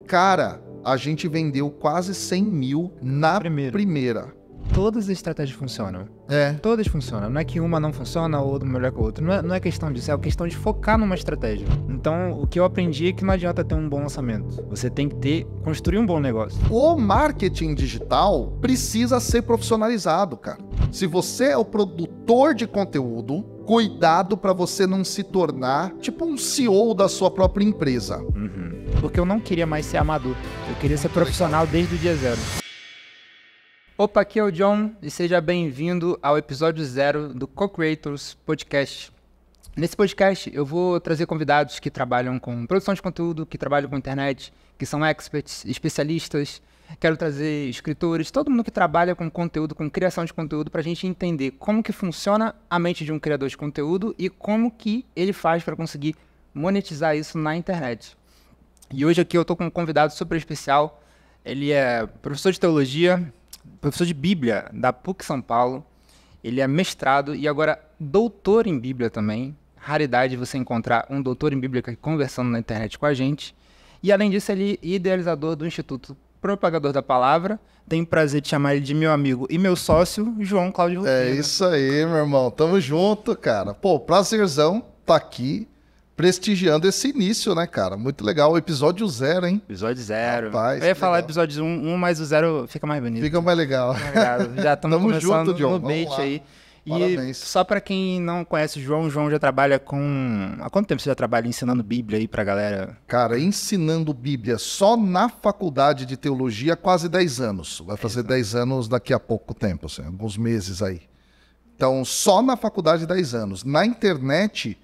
Cara, a gente vendeu quase 100 mil na primeira. Todas as estratégias funcionam. É. Todas funcionam. Não é que uma não funciona ou outra melhor que a outra. Não é questão disso, é questão de focar numa estratégia. Então, o que eu aprendi é que não adianta ter um bom lançamento. Você tem que construir um bom negócio. O marketing digital precisa ser profissionalizado, cara. Se você é o produtor de conteúdo, cuidado para você não se tornar tipo um CEO da sua própria empresa. Porque eu não queria mais ser amador. Eu queria ser profissional desde o dia zero. Opa, aqui é o John e seja bem-vindo ao episódio 0 do Co-Creators Podcast. Nesse podcast eu vou trazer convidados que trabalham com produção de conteúdo, que trabalham com internet, que são experts, especialistas. Quero trazer escritores, todo mundo que trabalha com conteúdo, com criação de conteúdo, para a gente entender como que funciona a mente de um criador de conteúdo e como que ele faz para conseguir monetizar isso na internet. E hoje aqui eu estou com um convidado super especial. Ele é professor de teologia, professor de Bíblia da PUC São Paulo. Ele é mestrado e agora doutor em Bíblia também. Raridade você encontrar um doutor em Bíblia conversando na internet com a gente. E além disso, ele é idealizador do Instituto Propagador da Palavra. Tenho o prazer de chamar ele de meu amigo e meu sócio, João Cláudio Rufino. É isso aí, meu irmão. Tamo junto, cara. Pô, prazerzão tá aqui prestigiando esse início, né, cara? Muito legal. O episódio 0, hein? Episódio 0. Rapaz, eu ia falar episódio 1, mas o 0 fica mais bonito. Fica mais legal. Já estamos começando junto, John. no bait aí. E parabéns. só para quem não conhece o João já trabalha com... Há quanto tempo você já trabalha ensinando Bíblia aí pra galera? Cara, ensinando Bíblia só na faculdade de teologia há quase 10 anos. Vai fazer 10 anos daqui a pouco tempo, assim, alguns meses aí. Então, só na faculdade 10 anos. Na internet,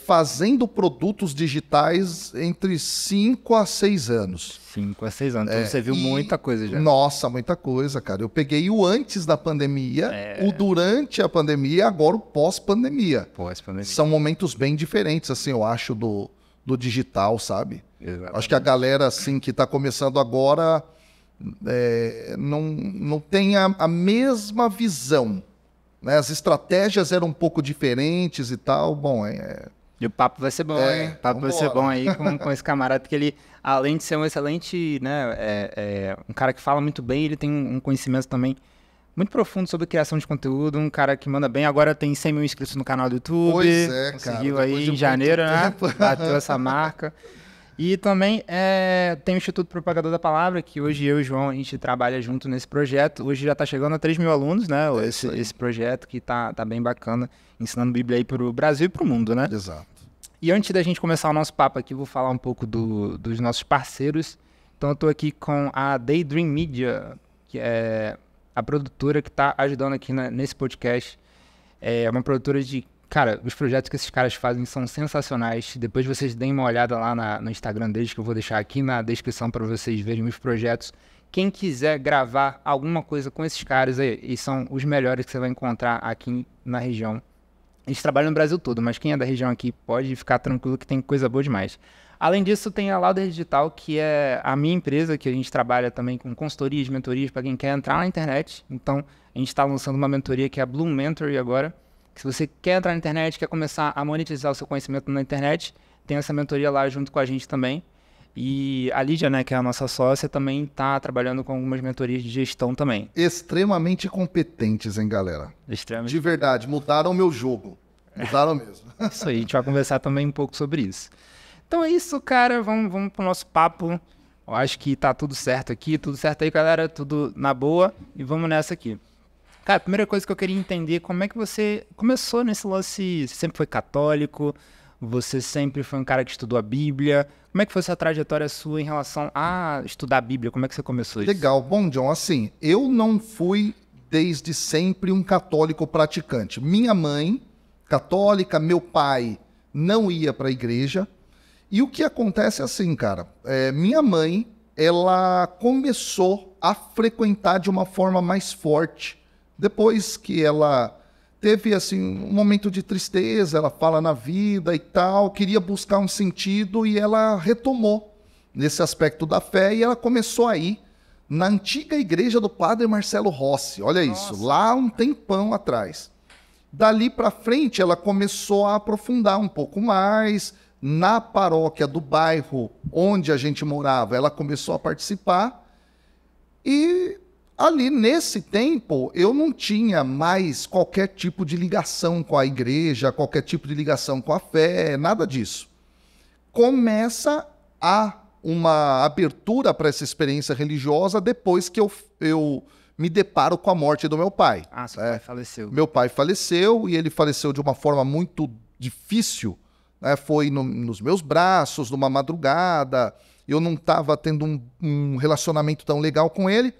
fazendo produtos digitais entre 5 a 6 anos. 5 a 6 anos. Então você viu muita coisa já. Nossa, muita coisa, cara. Eu peguei o antes da pandemia, o durante a pandemia e agora o pós-pandemia. Pós-pandemia. São momentos bem diferentes, assim, eu acho, do digital, sabe? Exatamente. Acho que a galera, assim, que tá começando agora não tem a mesma visão, né? As estratégias eram um pouum diferentes e tal. Bom, E o papo vai ser bom, hein? O papo vai ser bom aí com esse camarada, porque ele, além de ser um excelente, né, um cara que fala muito bem, ele tem um conhecimento também muito profundo sobre criação de conteúdo, um cara que manda bem. Agora tem 100 mil inscritos no canal do YouTube. Pois é, conseguiu cara. aí em janeiro, né? Bateu essa marca. E também tem o Instituto Propagador da Palavra, que hoje eu e o João, a gente trabalha junto nesse projeto. Hoje já está chegando a 3 mil alunos, né? Esse projeto que tá bem bacana, ensinando Bíblia aí para o Brasil e para o mundo, né? Exato. E antes da gente começar o nosso papo aqui, vou falar um pouco dos nossos parceiros. Então eu estou aqui com a Daydream Media, que é a produtora que está ajudando aqui nesse podcast. É uma produtora de... Cara, os projetos que esses caras fazem são sensacionais. Depois vocês deem uma olhada lá no Instagram deles, que eu vou deixar aqui na descrição para vocês verem os projetos. Quem quiser gravar alguma coisa com esses caras aí, eles são os melhores que você vai encontrar aqui na região. Eles trabalham no Brasil todo, mas quem é da região aqui pode ficar tranquilo que tem coisa boa demais. Além disso, tem a Lauder Digital, que é a minha empresa, que a gente trabalha também com consultorias, mentorias para quem quer entrar na internet. Então, a gente está lançando uma mentoria que é a Bloom Mentory agora. Que se você quer entrar na internet, quer começar a monetizar o seu conhecimento na internet, tem essa mentoria lá junto com a gente também. E a Lídia, né, que é a nossa sócia, também está trabalhando com algumas mentorias de gestão também. Extremamente competentes, hein, galera? Extremamente. De verdade, mudaram o meu jogo. Mudaram mesmo. Isso aí, a gente vai conversar também um pouco sobre isso. Então é isso, cara, vamos pro nosso papo. Eu acho que tá tudo certo aqui, tudo certo aí, galera, tudo na boa. E vamos nessa aqui. Cara, a primeira coisa que eu queria entender, como é que você começou nesse lance? Você sempre foi católico? Você sempre foi um cara que estudou a Bíblia? Como é que foi essa trajetória sua em relação a estudar a Bíblia? Como é que você começou isso? Legal. Bom, John, assim, eu não fui desde sempre um católico praticante. Minha mãe, católica, meu pai não ia para a igreja. E o que acontece é assim, cara, minha mãe, ela começou a frequentar de uma forma mais forte. Depois que ela teve assim, um momento de tristeza, ela fala na vida e tal, queria buscar um sentido e ela retomou nesse aspecto da fé e ela começou a ir na antiga igreja do Padre Marcelo Rossi. Olha isso, lá um tempão atrás. Dali para frente ela começou a aprofundar um pouco mais, Na paróquia do bairro onde a gente morava, ela começou a participar. E ali, nesse tempo, eu não tinha mais qualquer tipo de ligação com a igreja, qualquer tipo de ligação com a fé, nada disso. Começa uma abertura para essa experiência religiosa depois que eu me deparo com a morte do meu pai. Ah, seu pai faleceu. Meu pai faleceu e ele faleceu de uma forma muito difícil. Foi nos meus braços, numa madrugada. Eu não estava tendo um relacionamento tão legal com ele.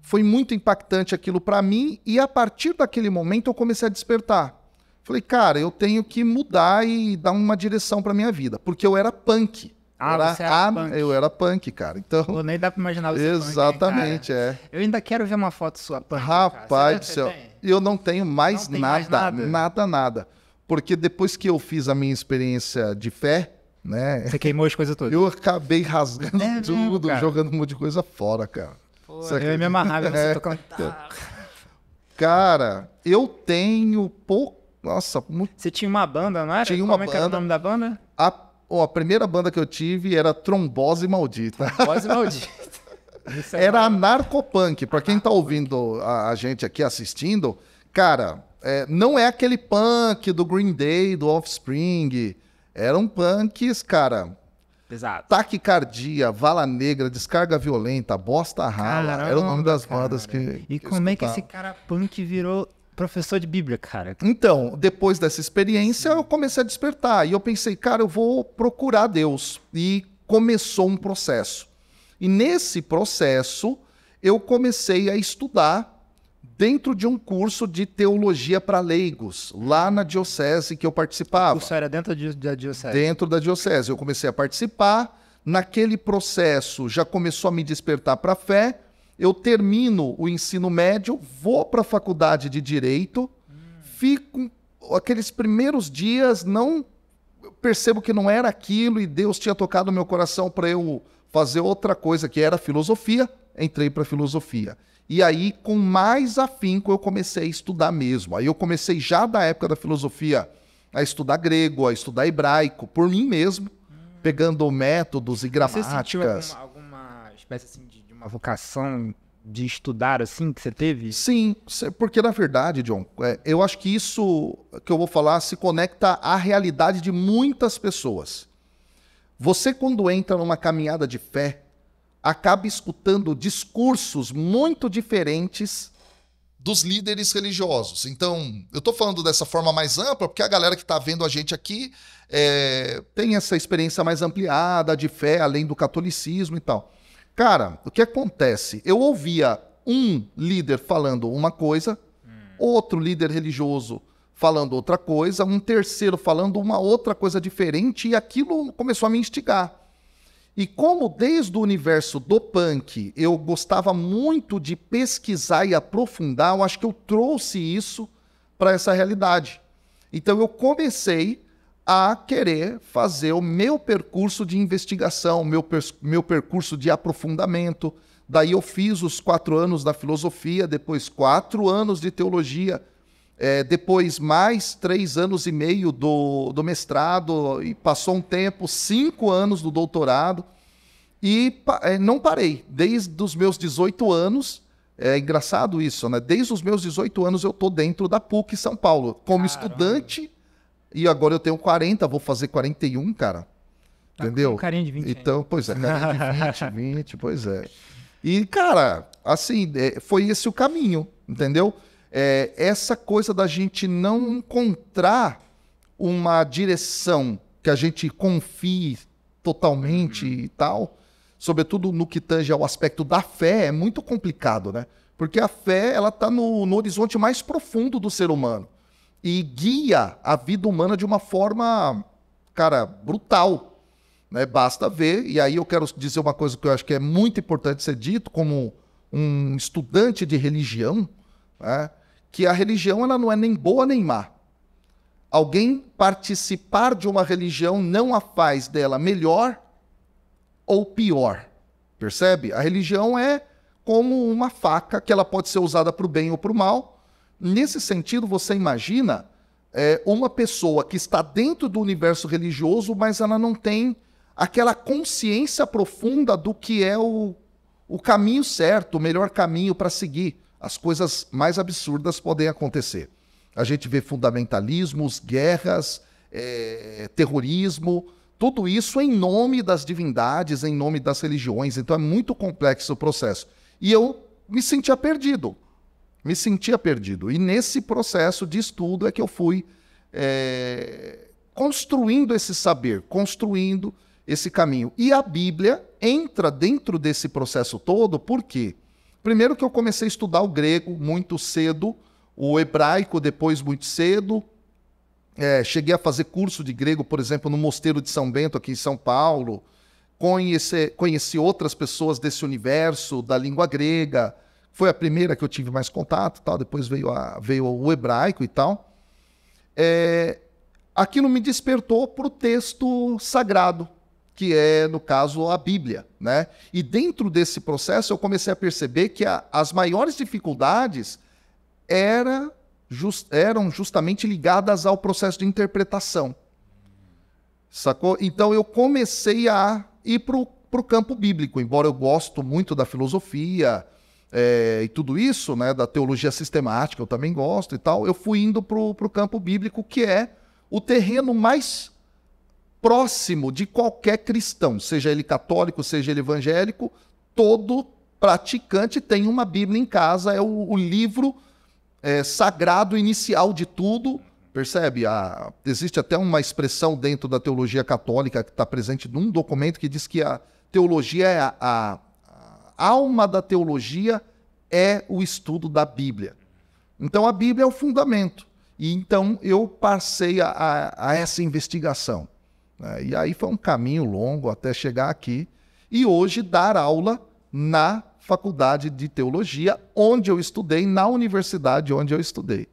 Foi muito impactante aquilo para mim. E a partir daquele momento eu comecei a despertar. Falei, cara, eu tenho que mudar e dar uma direção para minha vida. Porque eu era punk. Você era punk. Eu era punk, cara. Então, pô, nem dá pra imaginar você exatamente, punk, hein, eu ainda quero ver uma foto sua punk. Rapaz do céu, eu não tenho mais nada. Porque depois que eu fiz a minha experiência de fé, né? Você queimou as coisas todas. Eu acabei rasgando tudo, mesmo, jogando um monte de coisa fora, cara. Pô, eu me amarrava você tocando guitarra. Cara, eu tenho pouco. Nossa, muito. Você tinha uma banda, não era? Tinha uma banda. Como era o nome da banda? A primeira banda que eu tive era Trombose Maldita. Trombose Maldita. Era anarcopunk. Pra quem tá ouvindo a gente aqui assistindo, cara, não é aquele punk do Green Day, do Offspring. Eram punks, cara. Exato. Taquicardia, Vala Negra, Descarga Violenta, Bosta Rala. Era o nome das bandas que. E como é que esse cara punk virou professor de Bíblia, cara? Então, depois dessa experiência, eu comecei a despertar. E eu pensei, cara, eu vou procurar Deus. E começou um processo. E nesse processo, eu comecei a estudar dentro de um curso de teologia para leigos, lá na diocese que eu participava. O curso era dentro da diocese? Dentro da diocese. Eu comecei a participar. Naquele processo, já começou a me despertar para a fé. Eu termino o ensino médio, vou para a faculdade de Direito, fico aqueles primeiros dias, não percebo que não era aquilo e Deus tinha tocado no meu coração para eu fazer outra coisa, que era filosofia, entrei para filosofia. E aí, com mais afinco, eu comecei a estudar mesmo. Aí eu comecei já da época da filosofia a estudar grego, a estudar hebraico, por mim mesmo, pegando métodos e gramáticas. Você sentiu alguma espécie assim de uma vocação de estudar, assim, que você teve? Sim, porque na verdade, John, eu acho que isso que eu vou falar se conecta à realidade de muitas pessoas. Você, quando entra numa caminhada de fé, acaba escutando discursos muito diferentes dos líderes religiosos. Então, eu estou falando dessa forma mais ampla, porque a galera que está vendo a gente aqui tem essa experiência mais ampliada de fé, além do catolicismo e tal. Cara, o que acontece? Eu ouvia um líder falando uma coisa, outro líder religioso falando outra coisa, um terceiro falando uma outra coisa diferente, e aquilo começou a me instigar. E como desde o universo do punk eu gostava muito de pesquisar e aprofundar, eu acho que eu trouxe isso para essa realidade. Então eu comecei a querer fazer o meu percurso de investigação, meu percurso de aprofundamento. Daí eu fiz os 4 anos da filosofia, depois 4 anos de teologia, depois mais 3 anos e meio do mestrado, e passou um tempo, 5 anos do doutorado, e não parei. Desde os meus 18 anos, é engraçado isso, né? Desde os meus 18 anos eu estou dentro da PUC São Paulo, como estudante. E agora eu tenho 40, vou fazer 41, cara. Entendeu? Com carinha de 20. Então, pois é, carinha de 20, pois é. E, cara, assim, foi esse o caminho, entendeu? Essa coisa da gente não encontrar uma direção que a gente confie totalmente e tal, sobretudo no que tange ao aspecto da fé, é muito complicado, né? Porque a fé, ela está no horizonte mais profundo do ser humano. E guia a vida humana de uma forma, cara, brutal, né? Basta ver, e aí eu quero dizer uma coisa que eu acho que é muito importante ser dito, como um estudante de religião, né? Que a religião ela não é nem boa nem má. Alguém participar de uma religião não a faz dela melhor ou pior, percebe? A religião é como uma faca que ela pode ser usada para o bem ou para o mal. Nesse sentido, você imagina uma pessoa que está dentro do universo religioso, mas ela não tem aquela consciência profunda do que é o caminho certo, o melhor caminho para seguir. As coisas mais absurdas podem acontecer. A gente vê fundamentalismos, guerras, terrorismo, tudo isso em nome das divindades, em nome das religiões. Então é muito complexo o processo. E eu me sentia perdido. E nesse processo de estudo é que eu fui construindo esse saber, construindo esse caminho. E a Bíblia entra dentro desse processo todo, por quê? Primeiro que eu comecei a estudar o grego muito cedo, o hebraico depois muito cedo. Cheguei a fazer curso de grego, por exemplo, no Mosteiro de São Bento, aqui em São Paulo. Conheci outras pessoas desse universo, da língua grega. Foi a primeira que eu tive mais contato, tal. Depois veio o hebraico e tal. Aquilo me despertou para o texto sagrado, que é, no caso, a Bíblia, né? E dentro desse processo eu comecei a perceber que as maiores dificuldades eram justamente ligadas ao processo de interpretação. Sacou? Então eu comecei a ir para o campo bíblico, embora eu gosto muito da filosofia e tudo isso, né, da teologia sistemática, eu também gosto e tal, eu fui indo para o campo bíblico, que é o terreno mais próximo de qualquer cristão, seja ele católico, seja ele evangélico. Todo praticante tem uma Bíblia em casa, é o livro sagrado inicial de tudo, percebe? Existe até uma expressão dentro da teologia católica que está presente num documento que diz que a teologia a alma da teologia é o estudo da Bíblia. Então a Bíblia é o fundamento. E então eu passei a essa investigação. E aí foi um caminho longo até chegar aqui. E hoje dar aula na faculdade de teologia, onde eu estudei, na universidade onde eu estudei.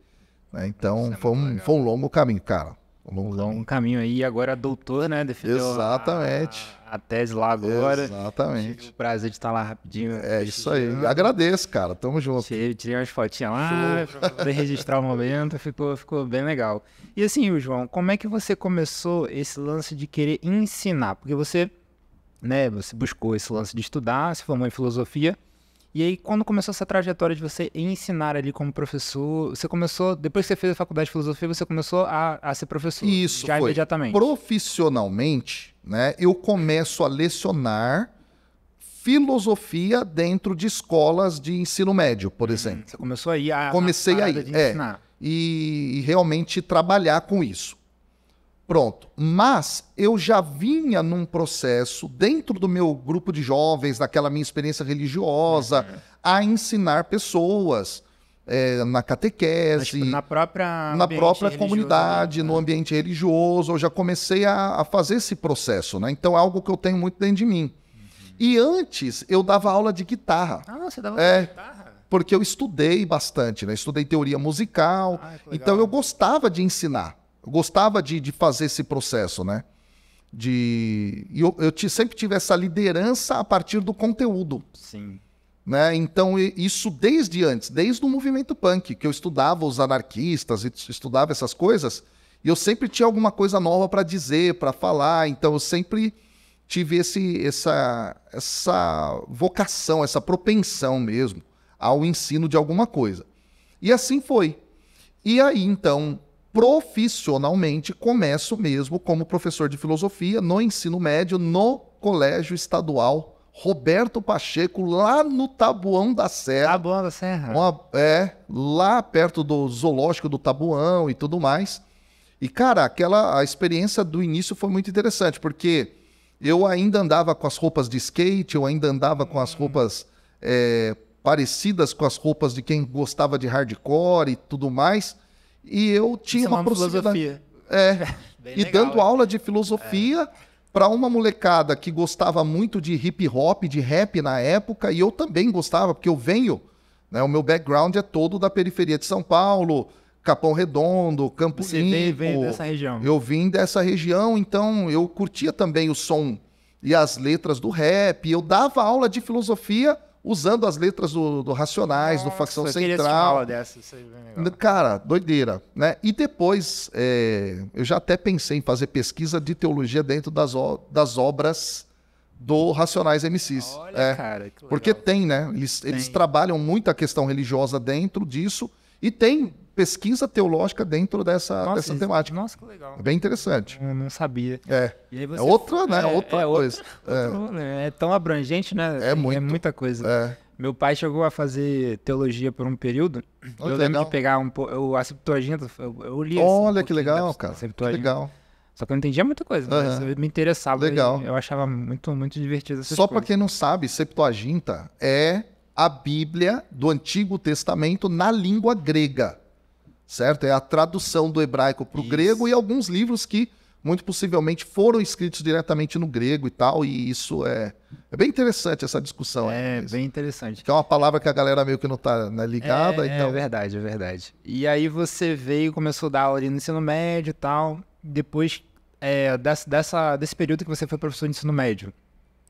Então foi um longo caminho, cara. Um longo caminho aí, agora doutor, né? Defendeu exatamente. A tese lá agora. Exatamente. Tive o prazer de estar lá rapidinho. Isso aí. Agradeço, cara. Tamo junto. Tirei umas fotinhas lá, pra poder registrar o momento. Ficou bem legal. E assim, João, como é que você começou esse lance de querer ensinar? Porque você buscou esse lance de estudar, se formou em filosofia. E aí, quando começou essa trajetória de você ensinar ali como professor, você começou, depois que você fez a faculdade de filosofia, você começou a ser professor? Isso já foi. Imediatamente? Profissionalmente, né, eu começo a lecionar filosofia dentro de escolas de ensino médio, por exemplo. Você começou a ir Comecei a ir, e realmente trabalhar com isso. Pronto. Mas eu já vinha num processo, dentro do meu grupo de jovens, naquela minha experiência religiosa, a ensinar pessoas na catequese, na própria comunidade, no ambiente religioso. Eu já comecei a fazer esse processo, né? Então é algo que eu tenho muito dentro de mim. E antes eu dava aula de guitarra. Ah, você dava aula de guitarra? Porque eu estudei bastante, né? Estudei teoria musical, então eu gostava de ensinar. Eu gostava de fazer esse processo, né? Eu sempre tive essa liderança a partir do conteúdo. Sim. Né? Então, isso desde antes, desde o movimento punk, que eu estudava os anarquistas, estudava essas coisas, e eu sempre tinha alguma coisa nova para dizer, para falar. Então, eu sempre tive essa vocação, essa propensão mesmo ao ensino de alguma coisa. E assim foi. E aí, então, profissionalmente, começo mesmo como professor de filosofia no ensino médio, no Colégio Estadual Roberto Pacheco, lá no Taboão da Serra. Taboão da Serra? Lá perto do zoológico do Taboão e tudo mais. E, cara, a experiência do início foi muito interessante, porque eu ainda andava com as roupas de skate, eu ainda andava com as roupas parecidas com as roupas de quem gostava de hardcore e tudo mais. E eu tinha uma filosofia. E dando aula de filosofia para uma molecada que gostava muito de hip hop, de rap na época, e eu também gostava, porque eu venho, né, o meu background é todo da periferia de São Paulo, Capão Redondo, Campo Limpo. Veio dessa região. Eu vim dessa região, então eu curtia também o som e as letras do rap. Eu dava aula de filosofia usando as letras do Racionais, do Facção eu queria assistir uma Central. aula dessa, isso aí é bem legal. Cara, doideira, né? E depois, eu já até pensei em fazer pesquisa de teologia dentro das obras do Racionais MCs. Olha, cara, que legal. Porque tem, né? Eles trabalham muito a questão religiosa dentro disso e tem pesquisa teológica dentro dessa temática. Nossa, que legal. É bem interessante. Eu não sabia. E aí É outra, né? Outra coisa. É tão abrangente, né? É muito. É muita coisa. Meu pai chegou a fazer teologia por um período. Eu lembro de pegar a Septuaginta, eu li assim, olha que legal, cara. Que legal. Só que eu não entendia muita coisa, mas eu me interessava. Legal. Eu achava muito, muito divertido essas Só coisas. para quem não sabe, Septuaginta é a Bíblia do Antigo Testamento na língua grega, certo? É a tradução do hebraico para o grego e alguns livros que, muito possivelmente, foram escritos diretamente no grego e tal, e isso é bem interessante essa discussão. Bem interessante. Que é uma palavra que a galera meio que não tá ligada. Então... É verdade, é verdade. E aí você veio, começou a dar aula ali no ensino médio e tal, depois desse período que você foi professor de ensino médio,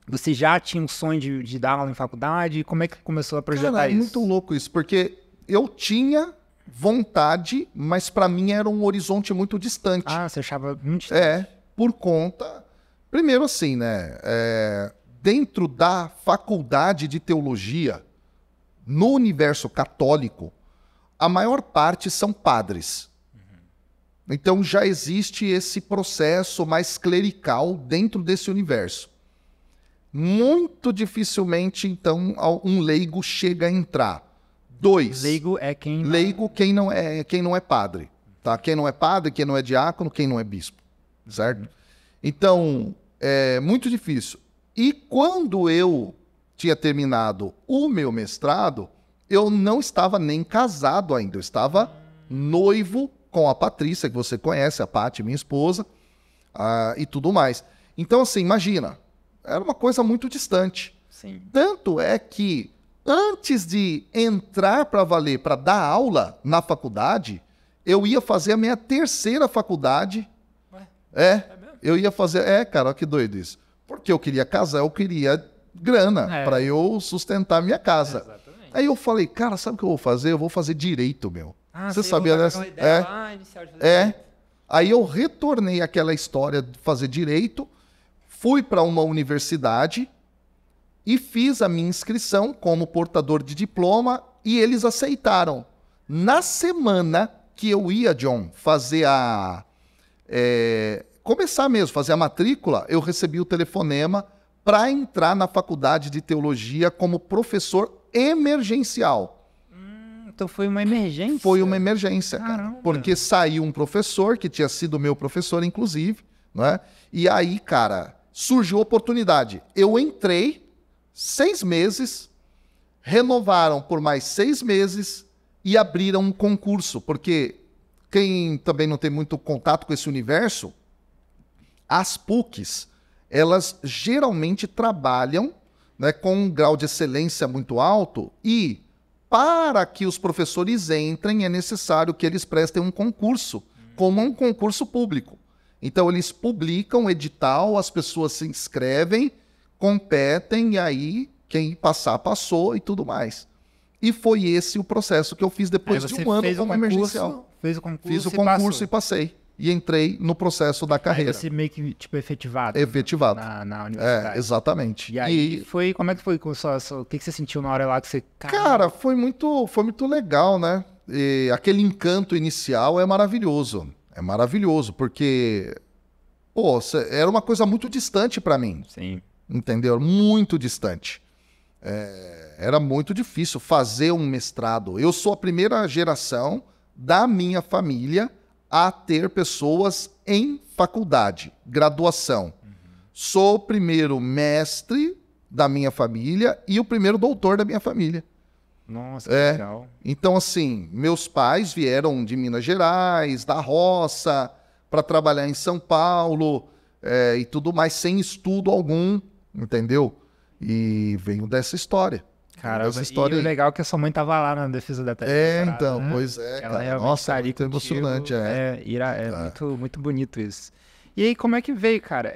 você já tinha um sonho de dar aula em faculdade? Como é que começou a projetar isso? É muito louco isso, porque eu tinha vontade, mas para mim era um horizonte muito distante. Você achava muito distante? Por conta... Primeiro assim, né? Dentro da faculdade de teologia, no universo católico, a maior parte são padres. Então já existe esse processo mais clerical dentro desse universo. Muito dificilmente, então, um leigo chega a entrar. 2. Leigo é quem... Leigo quem não é padre. Tá? Quem não é padre, quem não é diácono, quem não é bispo. Certo? Então, é muito difícil. E quando eu tinha terminado o meu mestrado, eu não estava nem casado ainda. Eu estava noivo com a Patrícia, que você conhece, a Paty, minha esposa, e tudo mais. Então, assim, imagina, era uma coisa muito distante. Sim. Tanto é que, antes de entrar para valer, para dar aula na faculdade, eu ia fazer a minha 3ª faculdade. Eu ia fazer... cara, olha que doido isso. Porque eu queria casar, eu queria grana para eu sustentar minha casa. Exatamente. Aí eu falei, cara, sabe o que eu vou fazer? Eu vou fazer direito, meu. Você você sabia dessa? Aí eu retornei àquela história de fazer direito, fui para uma universidade e fiz a minha inscrição como portador de diploma e eles aceitaram. Na semana que eu ia, John, fazer começar mesmo, fazer a matrícula, eu recebi o telefonema para entrar na faculdade de teologia como professor emergencial. Então foi uma emergência? Foi uma emergência, cara. Caramba. Porque saiu um professor, que tinha sido meu professor, inclusive, né? E aí, cara, surgiu a oportunidade. Eu entrei 6 meses, renovaram por mais 6 meses e abriram um concurso. Porque quem também não tem muito contato com esse universo, as PUCs, elas geralmente trabalham, né, com um grau de excelência muito alto e... Para que os professores entrem, é necessário que eles prestem um concurso, como um concurso público. Então, eles publicam edital, as pessoas se inscrevem, competem, e aí quem passar, passou e tudo mais. E foi esse o processo que eu fiz depois de um ano como emergencial. Fez o concurso, fiz o concurso e passei. E entrei no processo da carreira. Aí você meio que, tipo, efetivado. Efetivado. Na universidade. Exatamente. E aí, como é que foi? O que você sentiu na hora lá que você... Cara, foi muito legal, né? E aquele encanto inicial é maravilhoso. É maravilhoso, porque... era uma coisa muito distante para mim. Sim. Entendeu? Muito distante. Era muito difícil fazer um mestrado. Eu sou a primeira geração da minha família a ter pessoas em faculdade, graduação. Sou o primeiro mestre da minha família e o primeiro doutor da minha família. Nossa, que legal. Então, assim, meus pais vieram de Minas Gerais, da roça, para trabalhar em São Paulo e tudo mais, sem estudo algum, entendeu? E veio dessa história. Cara, e o legal é que a sua mãe tava lá na defesa da tese. Então, né? Pois é, ela cara. Nossa, muito emocionante. Muito, muito bonito isso. E aí, como é que veio, cara?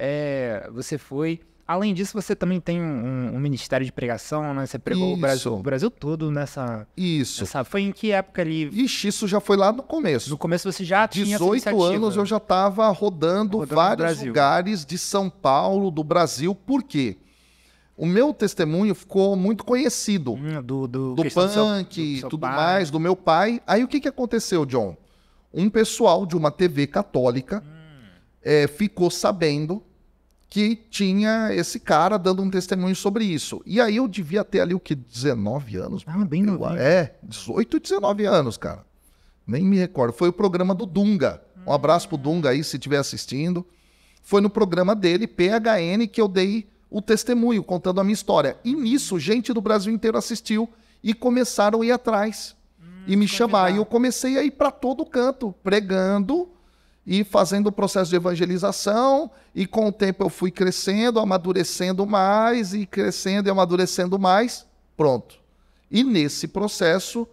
Você foi, Além disso, você também tem um ministério de pregação, né? Você pregou o Brasil todo nessa... Isso. Foi em que época ali? Ixi, isso já foi lá no começo. No começo você já tinha essa 18 anos eu já estava rodando vários lugares de São Paulo, do Brasil. Por quê? O meu testemunho ficou muito conhecido. Do punk e tudo mais, do meu pai. Aí o que aconteceu, John? Um pessoal de uma TV católica ficou sabendo que tinha esse cara dando um testemunho sobre isso. E aí eu devia ter ali 19 anos. Bem novinho. 18, 19 anos, cara. Nem me recordo. Foi o programa do Dunga. Um abraço pro Dunga aí, se estiver assistindo. Foi no programa dele, PHN, que eu dei o testemunho, contando a minha história. E nisso, gente do Brasil inteiro assistiu e começaram a ir atrás e me chamar. E eu comecei a ir para todo canto, pregando e fazendo o processo de evangelização, e com o tempo eu fui crescendo, amadurecendo mais, e crescendo e amadurecendo mais, pronto. E nesse processo,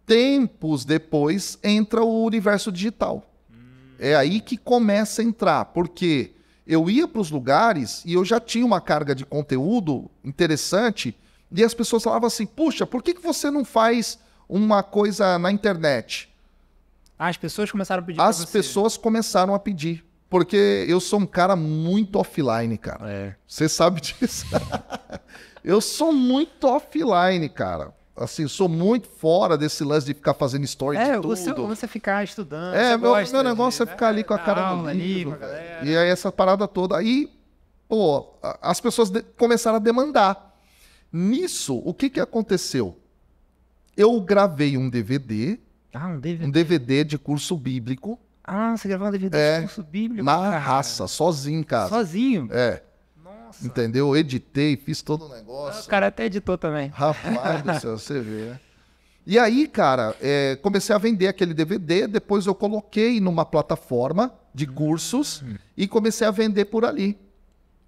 tempos depois, entra o universo digital. É aí que começa a entrar, porque eu ia para os lugares e eu já tinha uma carga de conteúdo interessante, e as pessoas falavam assim, puxa, por que você não faz uma coisa na internet? As pessoas começaram a pedir pra você. As pessoas começaram a pedir. Porque eu sou um cara muito offline, cara. Você sabe disso. Eu sou muito offline, cara. Assim, sou muito fora desse lance de ficar fazendo story de tudo. Você ficar estudando. Meu negócio é ficar ali com a cara no livro. E aí essa parada toda. Aí, pô, as pessoas começaram a demandar. Nisso, o que aconteceu? Eu gravei um DVD. Um DVD de curso bíblico. Você gravou um DVD de curso bíblico? Na raça, sozinho em casa. Sozinho? Nossa. Entendeu? Editei, fiz todo o negócio. O cara até editou também. Rapaz do céu, você vê, né? E aí, cara, comecei a vender aquele DVD, depois eu coloquei numa plataforma de cursos e comecei a vender por ali.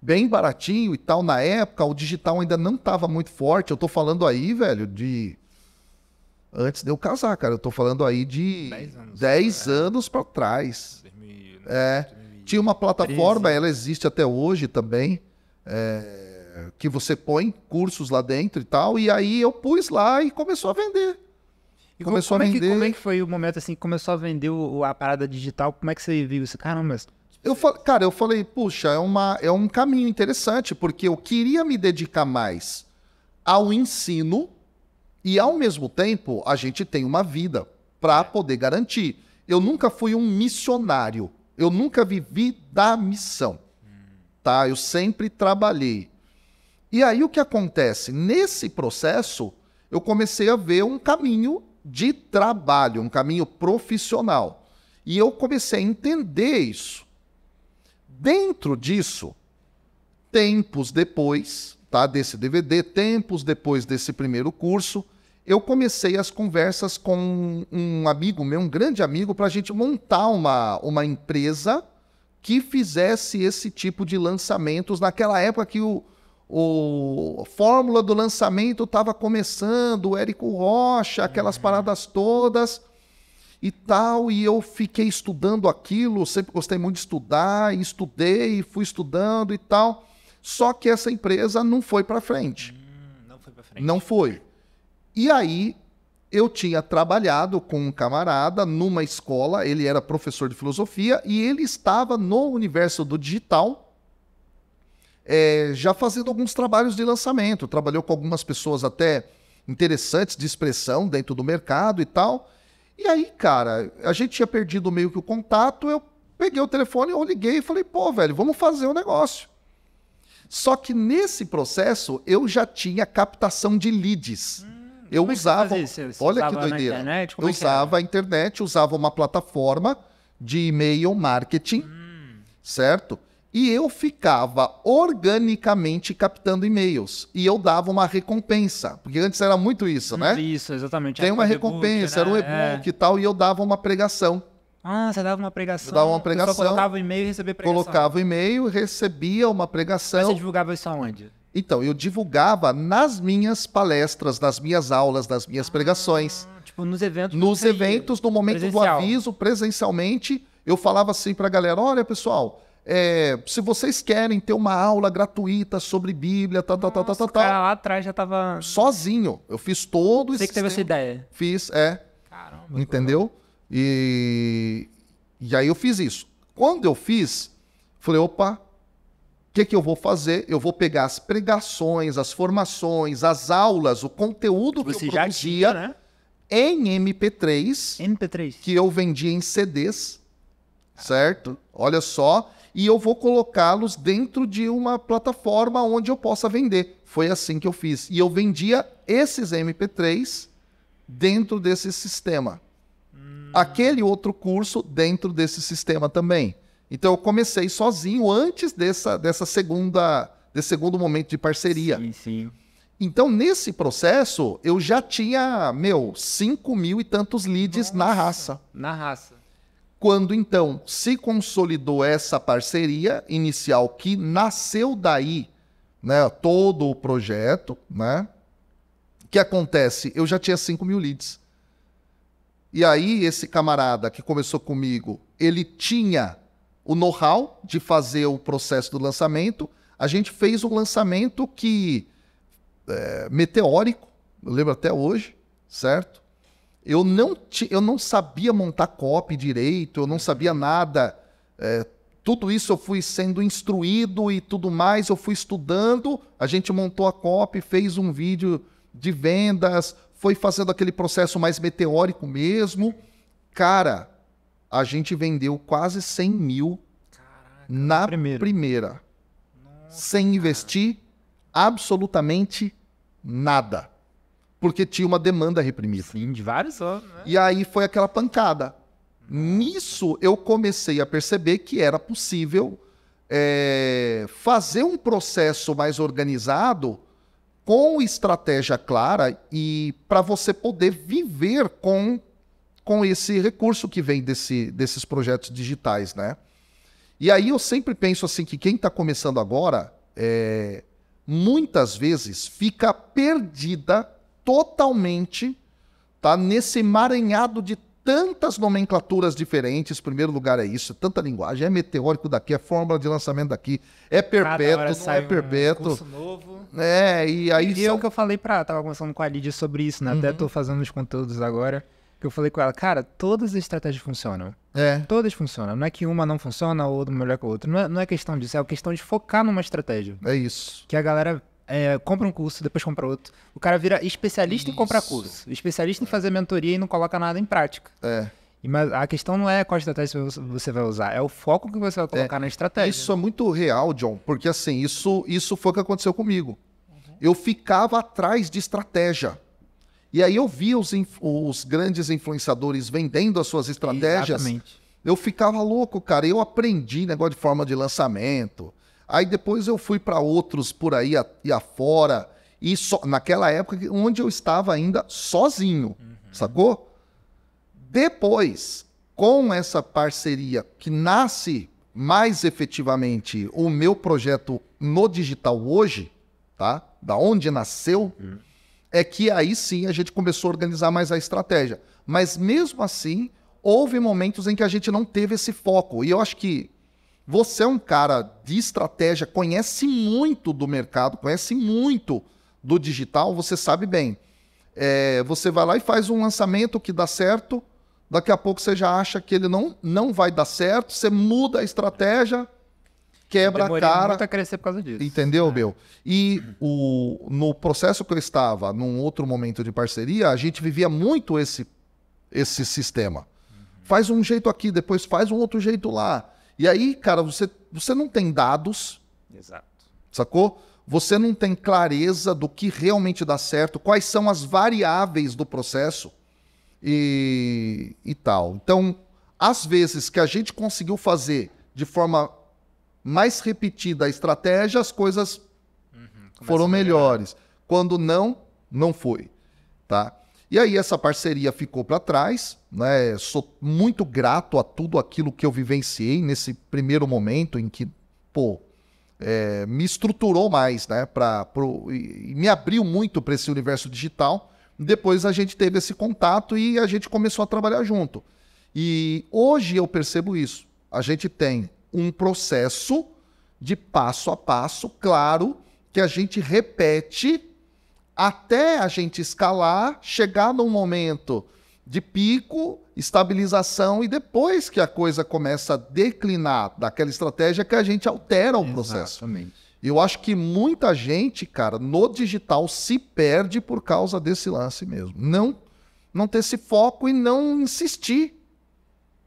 Bem baratinho e tal. Na época, o digital ainda não estava muito forte. Eu tô falando aí, velho, de... Antes de eu casar, cara. Eu tô falando aí de 10 anos para trás. 2000, tinha uma plataforma, ela existe até hoje também, que você põe cursos lá dentro e tal, e aí eu pus lá e começou a vender. Como é que foi o momento assim que começou a vender a parada digital? Como é que você viu isso? Caramba. Eu falei, puxa, é um caminho interessante, porque eu queria me dedicar mais ao ensino. E, ao mesmo tempo, a gente tem uma vida para poder garantir. Eu nunca fui um missionário. Eu nunca vivi da missão. Tá? Eu sempre trabalhei. E aí, o que acontece? Nesse processo, eu comecei a ver um caminho de trabalho, um caminho profissional. E eu comecei a entender isso. Dentro disso, tempos depois, tá, desse DVD, tempos depois desse primeiro curso, eu comecei as conversas com um amigo meu, um grande amigo, para a gente montar uma empresa que fizesse esse tipo de lançamentos. Naquela época que a fórmula do lançamento estava começando, o Érico Rocha, aquelas paradas todas e tal, e eu fiquei estudando aquilo, sempre gostei muito de estudar, e estudei, fui estudando e tal, só que essa empresa não foi para frente. Não foi para frente. Não foi. E aí, eu tinha trabalhado com um camarada numa escola, ele era professor de filosofia, e ele estava no universo do digital, já fazendo alguns trabalhos de lançamento. Trabalhou com algumas pessoas até interessantes de expressão dentro do mercado e tal. E aí, cara, a gente tinha perdido meio que o contato, eu peguei o telefone, eu liguei e falei, pô, velho, vamos fazer um negócio. Só que nesse processo, eu já tinha captação de leads. Eu usava, olha que doideira, eu usava a internet, usava uma plataforma de e-mail marketing, certo? E eu ficava organicamente captando e-mails. E eu dava uma recompensa, porque antes era muito isso, né? Isso, exatamente. Tem uma recompensa, era um e-book e tal, e eu dava uma pregação. Você dava uma pregação? Eu dava uma pregação. Você colocava o e-mail e recebia pregação? Colocava o e-mail e recebia uma pregação. Mas você divulgava isso aonde? Então, eu divulgava nas minhas palestras, nas minhas aulas, nas minhas pregações. Tipo, nos eventos? Nos eventos, no momento presencial. do aviso, presencialmente, eu falava assim pra galera, olha, pessoal, se vocês querem ter uma aula gratuita sobre Bíblia, O cara lá atrás já tava... sozinho. Eu fiz todo esse Você que teve essa ideia. Fiz, Caramba. entendeu? E aí eu fiz isso. Quando eu fiz, falei, opa, o que eu vou fazer? Eu vou pegar as pregações, as formações, as aulas, o conteúdo que Você eu já produzia tinha, né? em MP3, MP3. que eu vendia em CDs, certo? Olha só. E eu vou colocá-los dentro de uma plataforma onde eu possa vender. Foi assim que eu fiz. E eu vendia esses MP3 dentro desse sistema. Aquele outro curso dentro desse sistema também. Então eu comecei sozinho antes desse segundo momento de parceria. Sim, sim. Então, nesse processo, eu já tinha, 5.000 e tantos leads na raça. Na raça. Quando, então, se consolidou essa parceria inicial, que nasceu daí, né, todo o projeto, né? O que acontece? Eu já tinha 5.000 leads. E aí, esse camarada que começou comigo, ele tinha o know-how de fazer o processo do lançamento. A gente fez um lançamento meteórico, eu lembro até hoje, certo? Eu não sabia montar copy direito, eu não sabia nada. Tudo isso eu fui sendo instruído e tudo mais, eu fui estudando. A gente montou a copy, fez um vídeo de vendas, foi fazendo aquele processo mais meteórico mesmo. Cara, a gente vendeu quase 100 mil na primeira. Nossa, sem investir absolutamente nada. Porque tinha uma demanda reprimida. Sim, de vários anos, né? E aí foi aquela pancada. Nisso eu comecei a perceber que era possível fazer um processo mais organizado, com estratégia clara, e para você poder viver com esse recurso que vem desses projetos digitais, né? E aí eu sempre penso assim que quem está começando agora, muitas vezes fica perdida totalmente, tá, nesse emaranhado de tantas nomenclaturas diferentes. Em primeiro lugar é isso, tanta linguagem, é meteórico daqui, é fórmula de lançamento daqui, é perpétuo, não é perpétuo. Curso novo. E aí... E é o que eu falei tava conversando com a Lídia sobre isso, né? Até tô fazendo os conteúdos agora, que eu falei com ela, cara, todas as estratégias funcionam. Todas funcionam. Não é que uma não funciona ou outra melhor que a outra. Não é questão disso, é questão de focar numa estratégia. É isso. Que a galera compra um curso, depois compra outro. O cara vira especialista em comprar curso, especialista em fazer mentoria e não coloca nada em prática. Mas a questão não é qual estratégia você vai usar, é o foco que você vai colocar na estratégia. Isso é muito real, John, porque assim, isso foi o que aconteceu comigo. Eu ficava atrás de estratégia. E aí eu via os grandes influenciadores vendendo as suas estratégias. Exatamente. Eu ficava louco, cara. Eu aprendi negócio de forma de lançamento. Aí depois eu fui para outros por aí e afora. E naquela época onde eu estava ainda sozinho, sacou? Depois, com essa parceria que nasce mais efetivamente o meu projeto no digital hoje, tá? Da onde nasceu, é que aí sim a gente começou a organizar mais a estratégia. Mas mesmo assim, houve momentos em que a gente não teve esse foco. E eu acho que você é um cara de estratégia, conhece muito do mercado, conhece muito do digital, você sabe bem. Você vai lá e faz um lançamento que dá certo, daqui a pouco você já acha que ele não vai dar certo, você muda a estratégia, quebra a cara. Muito a crescer por causa disso. Entendeu, meu? E no processo que eu estava, num outro momento de parceria, a gente vivia muito esse sistema. Faz um jeito aqui, depois faz um outro jeito lá. E aí, cara, você não tem dados. Exato. Sacou? Você não tem clareza do que realmente dá certo, quais são as variáveis do processo e tal. Então, às vezes que a gente conseguiu fazer de forma mais repetida a estratégia, as coisas foram melhores. Quando não foi, tá? E aí essa parceria ficou para trás, né? Sou muito grato a tudo aquilo que eu vivenciei nesse primeiro momento em que, me estruturou mais, né? E me abriu muito para esse universo digital. Depois a gente teve esse contato e a gente começou a trabalhar junto. E hoje eu percebo isso. A gente tem um processo de passo a passo, claro, que a gente repete até a gente escalar, chegar num momento de pico, estabilização, e depois que a coisa começa a declinar daquela estratégia que a gente altera o processo. Exatamente. Eu acho que muita gente, cara, no digital se perde por causa desse lance mesmo. Não ter esse foco e não insistir.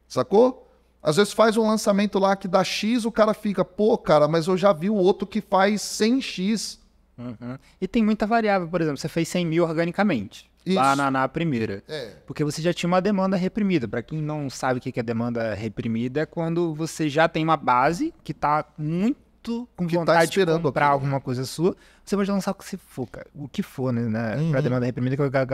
Sacou? Às vezes faz um lançamento lá que dá X, o cara fica, pô, cara, mas eu já vi o outro que faz 100X. Uhum. E tem muita variável, por exemplo, você fez 100 mil organicamente, lá na primeira. Porque você já tinha uma demanda reprimida. Para quem não sabe o que é demanda reprimida, é quando você já tem uma base que está muito com vontade de comprar alguma coisa sua, você pode lançar o que você for, cara. O que for, né? Pra demanda reprimida que a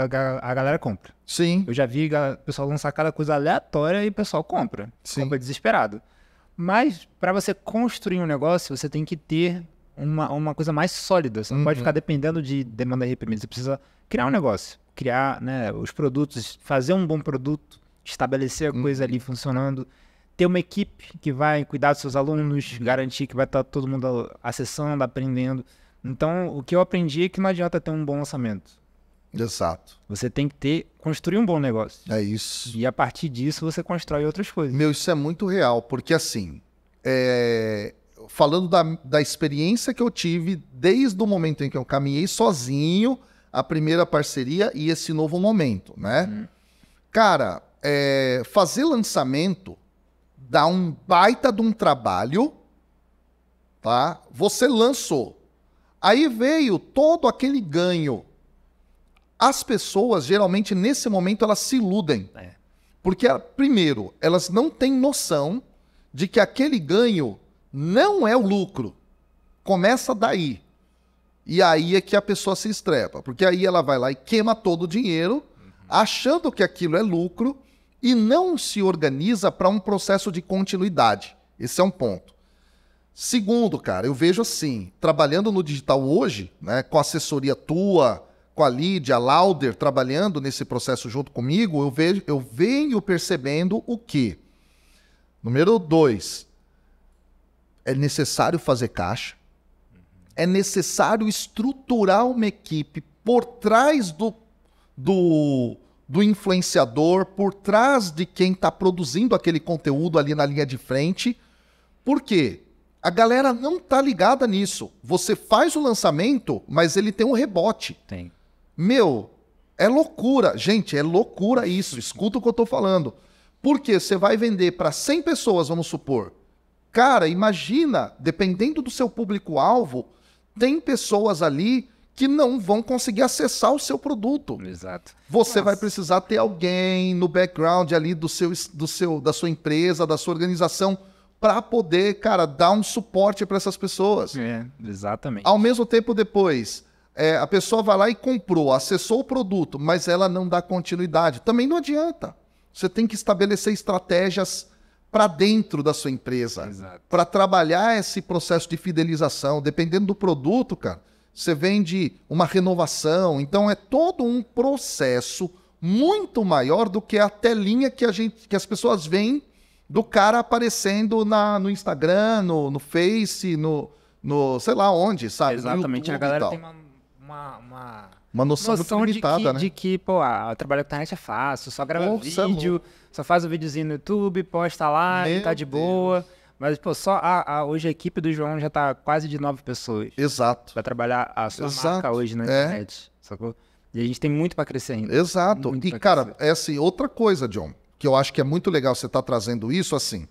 galera compra. Sim. Eu já vi o pessoal lançar cada coisa aleatória e o pessoal compra. Sim. Compra desesperado. Mas para você construir um negócio, você tem que ter uma coisa mais sólida. Você não pode ficar dependendo de demanda reprimida. Você precisa criar um negócio, criar, né, os produtos, fazer um bom produto, estabelecer a coisa ali funcionando, ter uma equipe que vai cuidar dos seus alunos, garantir que vai estar todo mundo acessando, aprendendo. Então, o que eu aprendi é que não adianta ter um bom lançamento. Exato. Você tem que construir um bom negócio. É isso. E a partir disso, você constrói outras coisas. Meu, isso é muito real, porque assim, falando da experiência que eu tive desde o momento em que eu caminhei sozinho, a primeira parceria e esse novo momento, né? Cara, fazer lançamento dá um baita de um trabalho, tá? Você lançou. Aí veio todo aquele ganho. As pessoas, geralmente, nesse momento, elas se iludem. Porque, primeiro, elas não têm noção de que aquele ganho não é o lucro. Começa daí. E aí é que a pessoa se estrepa. Porque aí ela vai lá e queima todo o dinheiro, achando que aquilo é lucro, e não se organiza para um processo de continuidade. Esse é um ponto. Segundo, cara, eu vejo assim, trabalhando no digital hoje, né, com a assessoria tua, com a Lídia, a Lauder, trabalhando nesse processo junto comigo, eu venho percebendo o quê? Número 2, é necessário fazer caixa, é necessário estruturar uma equipe por trás do influenciador, por trás de quem está produzindo aquele conteúdo ali na linha de frente. Por quê? A galera não tá ligada nisso. Você faz o lançamento, mas ele tem um rebote. Tem. Meu, é loucura. Gente, é loucura isso. Escuta o que eu tô falando. Porque você vai vender para 100 pessoas, vamos supor. Cara, imagina, dependendo do seu público-alvo, tem pessoas ali que não vão conseguir acessar o seu produto. Exato. Você vai precisar ter alguém no background ali da sua empresa, da sua organização, para poder, cara, dar um suporte para essas pessoas. Exatamente. Ao mesmo tempo, depois, a pessoa vai lá e comprou, acessou o produto, mas ela não dá continuidade. Também não adianta. Você tem que estabelecer estratégias para dentro da sua empresa, para trabalhar esse processo de fidelização. Dependendo do produto, cara, você vende uma renovação. Então, é todo um processo muito maior do que a telinha que as pessoas veem do cara aparecendo no Instagram, no Face, no sei lá onde, sabe? Exatamente, a galera tem uma noção muito limitada, né? De que, pô, trabalhar com internet é fácil, só grava vídeo, só faz um videozinho no YouTube, posta lá e tá de boa. Mas, pô, só hoje a equipe do João já tá quase de 9 pessoas. Exato. Pra trabalhar a sua marca hoje na internet, sacou? E a gente tem muito pra crescer ainda. Exato. E, cara, é assim, outra coisa, John, que eu acho que é muito legal você estar trazendo isso, assim,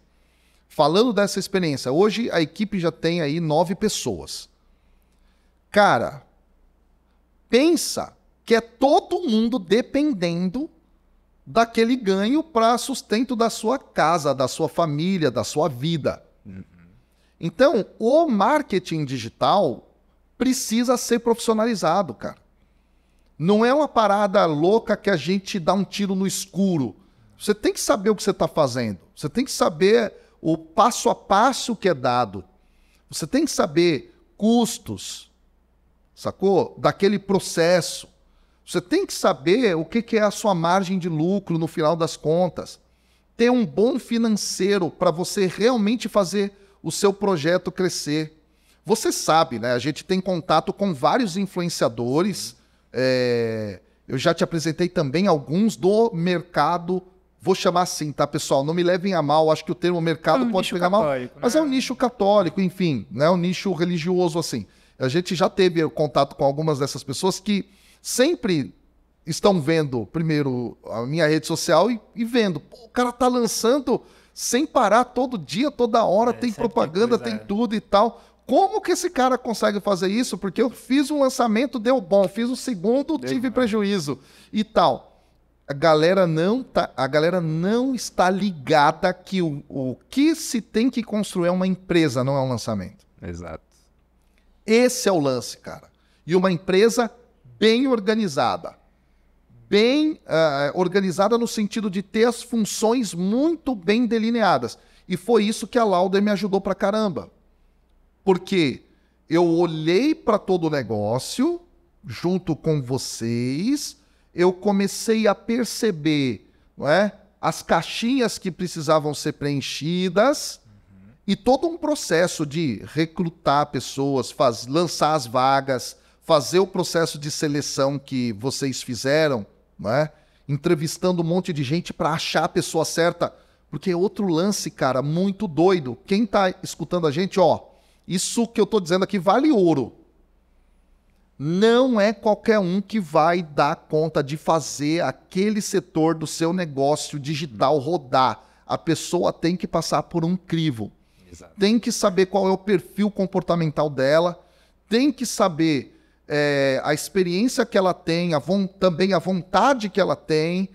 falando dessa experiência. Hoje a equipe já tem aí 9 pessoas. Cara, pensa que é todo mundo dependendo daquele ganho para sustento da sua casa, da sua família, da sua vida. Então, o marketing digital precisa ser profissionalizado, cara. Não é uma parada louca que a gente dá um tiro no escuro. Você tem que saber o que você está fazendo. Você tem que saber o passo a passo que é dado. Você tem que saber custos, sacou? Daquele processo. Você tem que saber o que é a sua margem de lucro no final das contas. Ter um bom financeiro para você realmente fazer o seu projeto crescer. Você sabe, né? A gente tem contato com vários influenciadores. Eu já te apresentei também alguns do mercado. Vou chamar assim, tá, pessoal? Não me levem a mal. Acho que o termo mercado pode pegar mal. Mas é um nicho católico, enfim. Né? Um nicho religioso, assim. A gente já teve contato com algumas dessas pessoas que sempre estão vendo, primeiro, a minha rede social e vendo. Pô, o cara tá lançando sem parar todo dia, toda hora. Tem propaganda, tem tudo e tal. Como que esse cara consegue fazer isso? Porque eu fiz um lançamento, deu bom. Fiz o segundo, tive prejuízo e tal. A galera não está ligada que o que se tem que construir é uma empresa, não é um lançamento. Exato. Esse é o lance, cara. E uma empresa bem organizada. Bem organizada no sentido de ter as funções muito bem delineadas. E foi isso que a Lauder me ajudou pra caramba. Porque eu olhei para todo o negócio, junto com vocês, eu comecei a perceber, não é, as caixinhas que precisavam ser preenchidas e todo um processo de recrutar pessoas, lançar as vagas, fazer o processo de seleção que vocês fizeram, não é? Entrevistando um monte de gente para achar a pessoa certa, porque é outro lance, cara, muito doido. Quem tá escutando a gente, ó, isso que eu tô dizendo aqui vale ouro. Não é qualquer um que vai dar conta de fazer aquele setor do seu negócio digital rodar. A pessoa tem que passar por um crivo. Exato. Tem que saber qual é o perfil comportamental dela, tem que saber a experiência que ela tem, também a vontade que ela tem,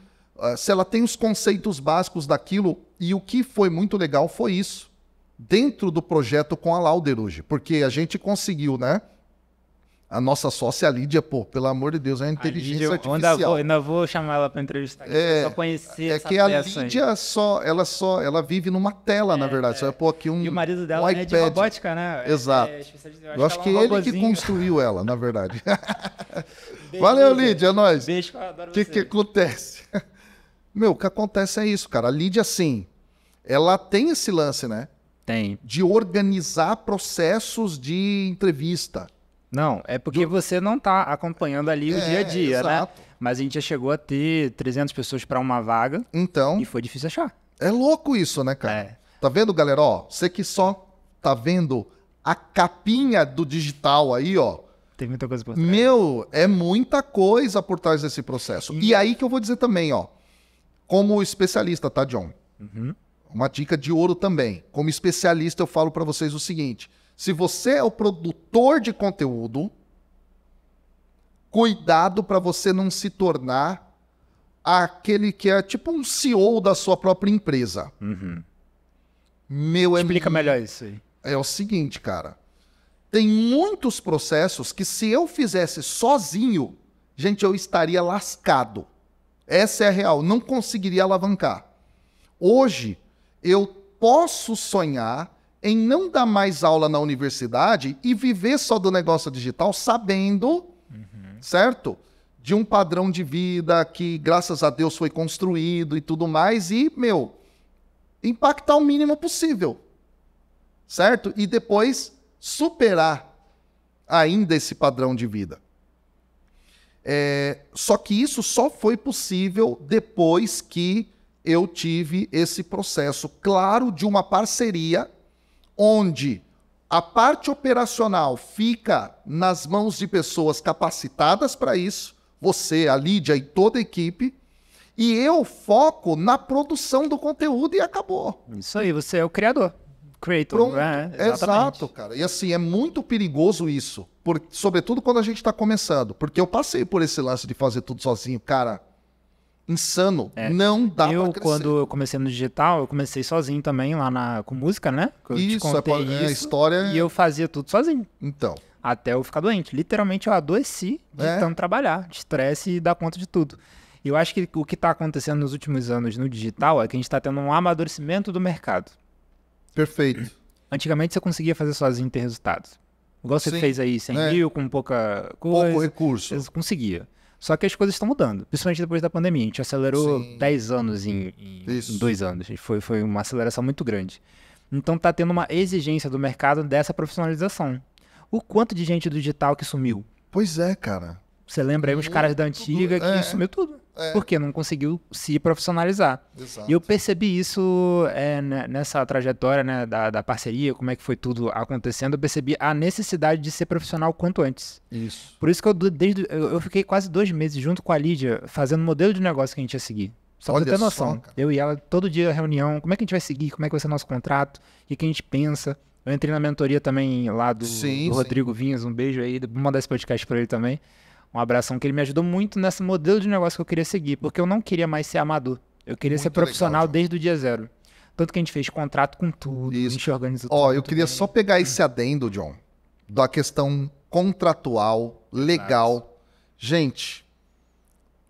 se ela tem os conceitos básicos daquilo. E o que foi muito legal foi isso. Dentro do projeto com a Lauder hoje, porque a gente conseguiu, né? A nossa sócia, a Lídia, pô, pelo amor de Deus, é uma inteligência artificial. Ainda vou chamar ela para entrevistar aqui, só conhecer essa que a Lídia ela vive numa tela, na verdade. Só é pôr aqui e o marido dela é de robótica, né? Exato. Eu acho que ele que construiu ela, na verdade. Valeu, Lídia, é nóis. Beijo, eu adoro você. O que acontece? Meu, o que acontece é isso, cara. A Lídia, assim, ela tem esse lance, né? Tem. De organizar processos de entrevista. Não, é porque você não está acompanhando ali o dia a dia, exato. Né? Mas a gente já chegou a ter 300 pessoas para uma vaga. Então. E foi difícil achar. É louco isso, né, cara? Tá vendo, galera? Ó, você que só tá vendo a capinha do digital aí, ó. Tem muita coisa por trás. Meu, é muita coisa por trás desse processo. E aí que eu vou dizer também, ó. Como especialista, tá, John? Uhum. Uma dica de ouro também. Como especialista, eu falo para vocês o seguinte. Se você é o produtor de conteúdo, cuidado para você não se tornar aquele que é tipo um CEO da sua própria empresa. Uhum. Explica melhor isso aí. É o seguinte, cara. Tem muitos processos que se eu fizesse sozinho, gente, eu estaria lascado. Essa é a real. Não conseguiria alavancar. Hoje, eu posso sonhar em não dar mais aula na universidade e viver só do negócio digital sabendo, certo? De um padrão de vida que, graças a Deus, foi construído e tudo mais e, impactar o mínimo possível, certo? E depois superar ainda esse padrão de vida. Só que isso só foi possível depois que eu tive esse processo claro de uma parceria onde a parte operacional fica nas mãos de pessoas capacitadas para isso, você, a Lídia e toda a equipe, e eu foco na produção do conteúdo e acabou. Isso aí, você é o criador. Creator, exato, cara. E assim, é muito perigoso isso, sobretudo quando a gente está começando, porque eu passei por esse lance de fazer tudo sozinho, cara. Insano, não dá pra crescer. Quando eu comecei no digital, eu comecei sozinho também lá com música, né? Isso, a história... E eu fazia tudo sozinho. Então. Até eu ficar doente. Literalmente eu adoeci de tanto trabalhar, de estresse e dar conta de tudo. E eu acho que o que está acontecendo nos últimos anos no digital é que a gente está tendo um amadurecimento do mercado. Perfeito. Antigamente você conseguia fazer sozinho e ter resultados. Igual você fez aí 100 mil com pouca coisa. Pouco recurso. Você conseguia. Só que as coisas estão mudando, principalmente depois da pandemia. A gente acelerou 10 anos em 2 anos. Foi uma aceleração muito grande. Então tá tendo uma exigência do mercado dessa profissionalização. O quanto de gente do digital que sumiu? Pois é, cara. Você lembra aí os caras da antiga que sumiu tudo. Porque não conseguiu se profissionalizar. Exato. E eu percebi isso nessa trajetória, né, da parceria, como é que foi tudo acontecendo. Eu percebi a necessidade de ser profissional quanto antes. Isso. Por isso que eu fiquei quase 2 meses junto com a Lídia, fazendo o modelo de negócio que a gente ia seguir. Só pra ter noção. Eu e ela, todo dia, reunião, como é que a gente vai seguir, como é que vai ser nosso contrato, o que a gente pensa. Eu entrei na mentoria também lá do Rodrigo Vinhas, um beijo aí, vou mandar esse podcast pra ele também. Um abração, que ele me ajudou muito nesse modelo de negócio que eu queria seguir, porque eu não queria mais ser amador. Eu queria ser profissional legal, desde o dia zero. Tanto que a gente fez contrato com tudo, a gente organizou tudo. Eu queria só pegar esse adendo, John, da questão contratual, legal. Exato. Gente,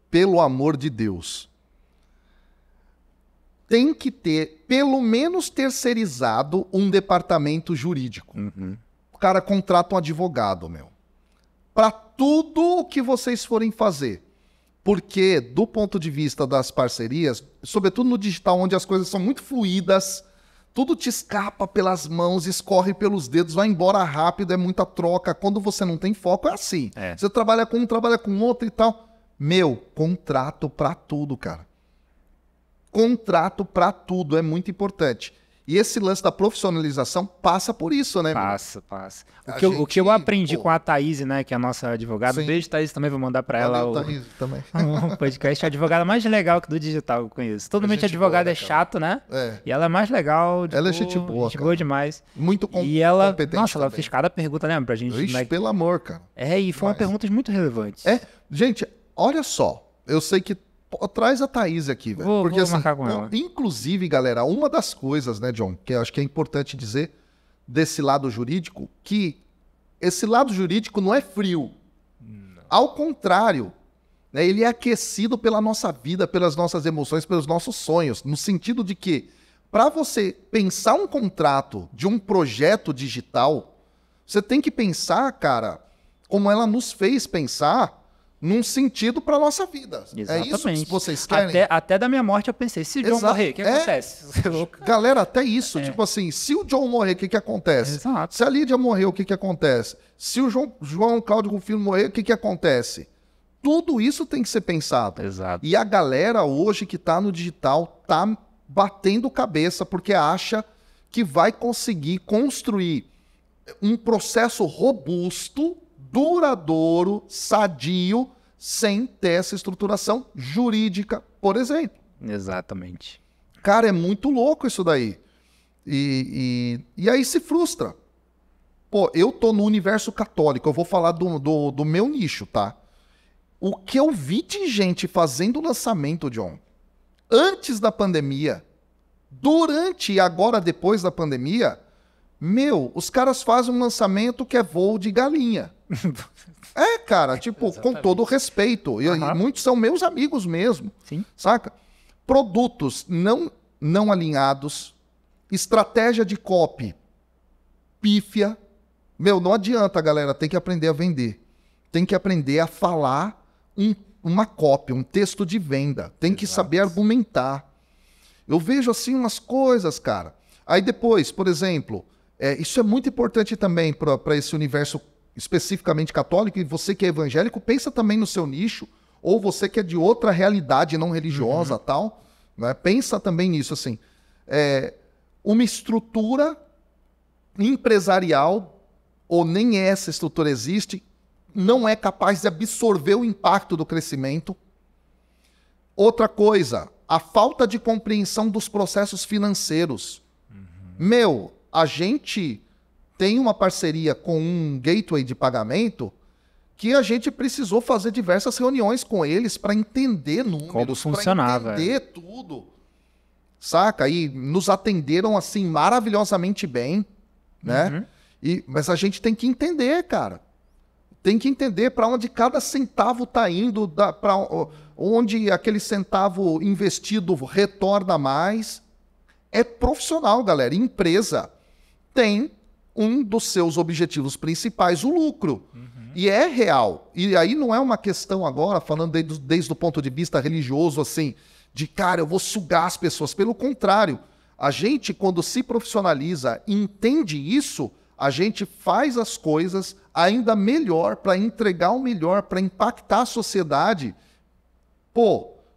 pelo amor de Deus, tem que ter, pelo menos terceirizado, um departamento jurídico. O cara contrata um advogado, para tudo o que vocês forem fazer. Porque, do ponto de vista das parcerias, sobretudo no digital, onde as coisas são muito fluídas, tudo te escapa pelas mãos, escorre pelos dedos, vai embora rápido, é muita troca. Quando você não tem foco, é assim. Você trabalha com um, trabalha com outro e tal. Contrato para tudo, cara. Contrato para tudo, é muito importante. E esse lance da profissionalização passa por isso, né? Passa. O que eu aprendi com a Thaís, né, que é a nossa advogada. Beijo, Thaís, também vou mandar para ela Thaís, também. um podcast. A advogada mais legal do digital que eu conheço. Todo mundo advogado é chato, né? E ela é mais legal. Ela é gente boa, gente boa demais. Muito competente. E ela, nossa, ela fez cada pergunta, lembra? Pra gente. Ixi, pelo amor, cara. E foram perguntas muito relevantes. Gente, olha só. Eu sei que traz a Thaís aqui, velho. Porque vou marcar com ela. Inclusive, galera, uma das coisas, né, John, que eu acho que é importante dizer desse lado jurídico, que esse lado jurídico não é frio. Não. Ao contrário, né, ele é aquecido pela nossa vida, pelas nossas emoções, pelos nossos sonhos, no sentido de que, para você pensar um contrato de um projeto digital, você tem que pensar, cara, como ela nos fez pensar, num sentido para nossa vida. Exatamente. É isso que vocês querem? Até da minha morte eu pensei, se o John morrer, o que acontece? Galera, até isso. Tipo assim, se o John morrer, o que acontece? Exato. Se a Lídia morrer, o que acontece? Se o João Cláudio Rufino morrer, o que acontece? Tudo isso tem que ser pensado. Exato. E a galera hoje que tá no digital tá batendo cabeça porque acha que vai conseguir construir um processo robusto, duradouro, sadio, sem ter essa estruturação jurídica, por exemplo. Exatamente. Cara, é muito louco isso daí. E aí se frustra. Eu tô no universo católico, eu vou falar do meu nicho, tá? O que eu vi de gente fazendo lançamento, John, antes da pandemia, durante e agora depois da pandemia, os caras fazem um lançamento que é voo de galinha. Cara, tipo, com todo respeito. E muitos são meus amigos mesmo. Sim. Saca? Produtos não alinhados, estratégia de copy pífia. Não adianta, galera, tem que aprender a vender. Tem que aprender a falar uma copy, um texto de venda. Tem que saber argumentar. Eu vejo assim umas coisas, cara. Aí depois, por exemplo, isso é muito importante também para esse universo especificamente católico, e você que é evangélico, pensa também no seu nicho, ou você que é de outra realidade não religiosa, tal, né? Pensa também nisso, assim. Uma estrutura empresarial, ou nem essa estrutura existe, não é capaz de absorver o impacto do crescimento. Outra coisa, a falta de compreensão dos processos financeiros. A gente tem uma parceria com um gateway de pagamento que a gente precisou fazer diversas reuniões com eles para entender números, como funcionava, para entender tudo, saca? E nos atenderam assim maravilhosamente bem, né? Mas a gente tem que entender, cara. Tem que entender para onde cada centavo está indo, para onde aquele centavo investido retorna mais. É profissional, galera. Empresa tem um dos seus objetivos principais, o lucro. E é real. E aí não é uma questão agora, falando desde o ponto de vista religioso, assim, de, cara, eu vou sugar as pessoas. Pelo contrário, A gente, quando se profissionaliza, entende isso, a gente faz as coisas ainda melhor, para entregar o melhor, para impactar a sociedade,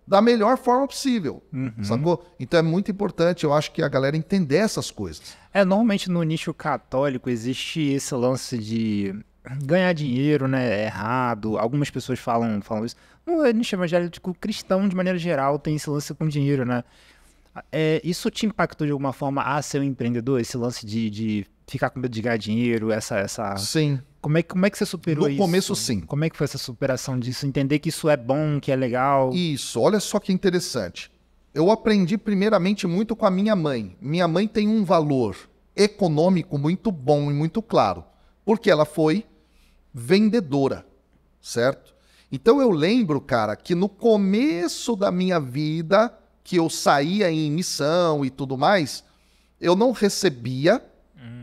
da melhor forma possível, sacou? Então é muito importante, eu acho que a galera entender essas coisas. Normalmente no nicho católico existe esse lance de ganhar dinheiro, né, é errado. Algumas pessoas falam isso. No nicho evangélico cristão, de maneira geral, tem esse lance com dinheiro, né? Isso te impactou de alguma forma a ser um empreendedor? Esse lance de ficar com medo de ganhar dinheiro, Sim. Como é que você superou isso? No começo, sim. Como é que foi essa superação disso? Entender que isso é bom, que é legal? Isso, olha só que interessante. Eu aprendi primeiramente muito com a minha mãe. Minha mãe tem um valor econômico muito bom e muito claro, porque ela foi vendedora, certo? Então eu lembro, cara, que no começo da minha vida, que eu saía em missão e tudo mais, eu não recebia,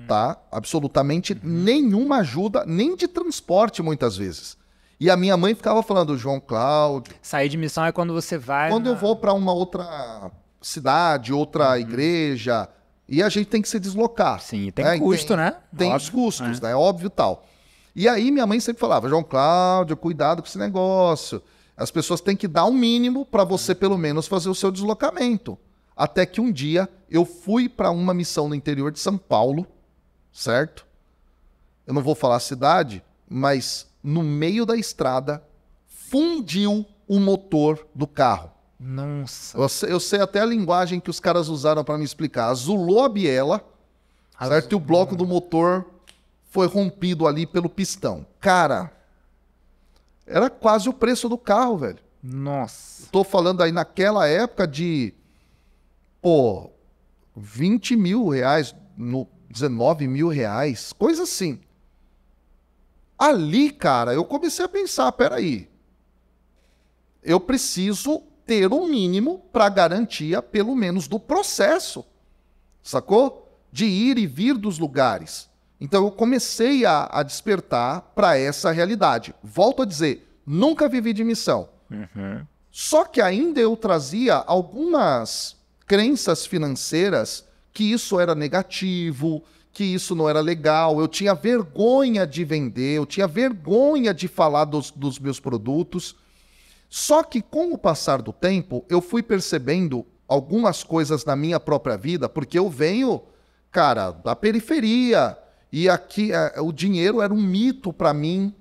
tá? Absolutamente nenhuma ajuda, nem de transporte muitas vezes. E a minha mãe ficava falando, João Cláudio... Sair de missão é quando você vai... Quando eu vou para uma outra cidade, outra igreja, e a gente tem que se deslocar. Sim, tem custo, né? Tem os custos, né? Óbvio e tal. E aí minha mãe sempre falava, João Cláudio, cuidado com esse negócio. As pessoas têm que dar um mínimo para você, pelo menos, fazer o seu deslocamento. Até que um dia eu fui para uma missão no interior de São Paulo, certo? Eu não vou falar a cidade, mas no meio da estrada fundiu o motor do carro. Nossa. Eu sei até a linguagem que os caras usaram para me explicar. Azulou a biela, certo? E o bloco do motor foi rompido ali pelo pistão. Cara, era quase o preço do carro, velho. Nossa. Tô falando aí naquela época de, 20 mil reais, 19 mil reais, coisa assim. Ali, cara, eu comecei a pensar, peraí, eu preciso ter um mínimo para garantia, pelo menos, do processo, sacou? De ir e vir dos lugares. Então eu comecei a despertar para essa realidade. Volto a dizer, nunca vivi de missão. Só que ainda eu trazia algumas crenças financeiras que isso era negativo, que isso não era legal. Eu tinha vergonha de vender, eu tinha vergonha de falar dos meus produtos. Só que com o passar do tempo, eu fui percebendo algumas coisas na minha própria vida, porque eu venho, cara, da periferia, e aqui o dinheiro era um mito para mim.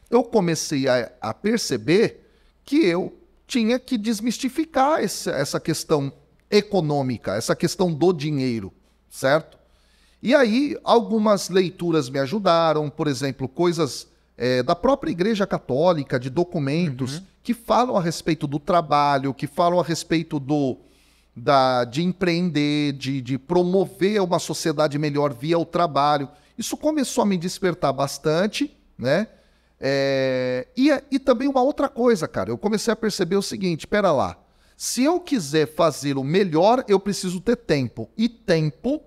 Eu comecei a perceber que eu tinha que desmistificar essa questão econômica, essa questão do dinheiro, certo? E aí, algumas leituras me ajudaram, por exemplo, coisas da própria Igreja Católica, de documentos que falam a respeito do trabalho, que falam a respeito de empreender, de promover uma sociedade melhor via o trabalho. Isso começou a me despertar bastante, né? E também uma outra coisa, cara, eu comecei a perceber o seguinte, espera lá, se eu quiser fazer o melhor, eu preciso ter tempo, e tempo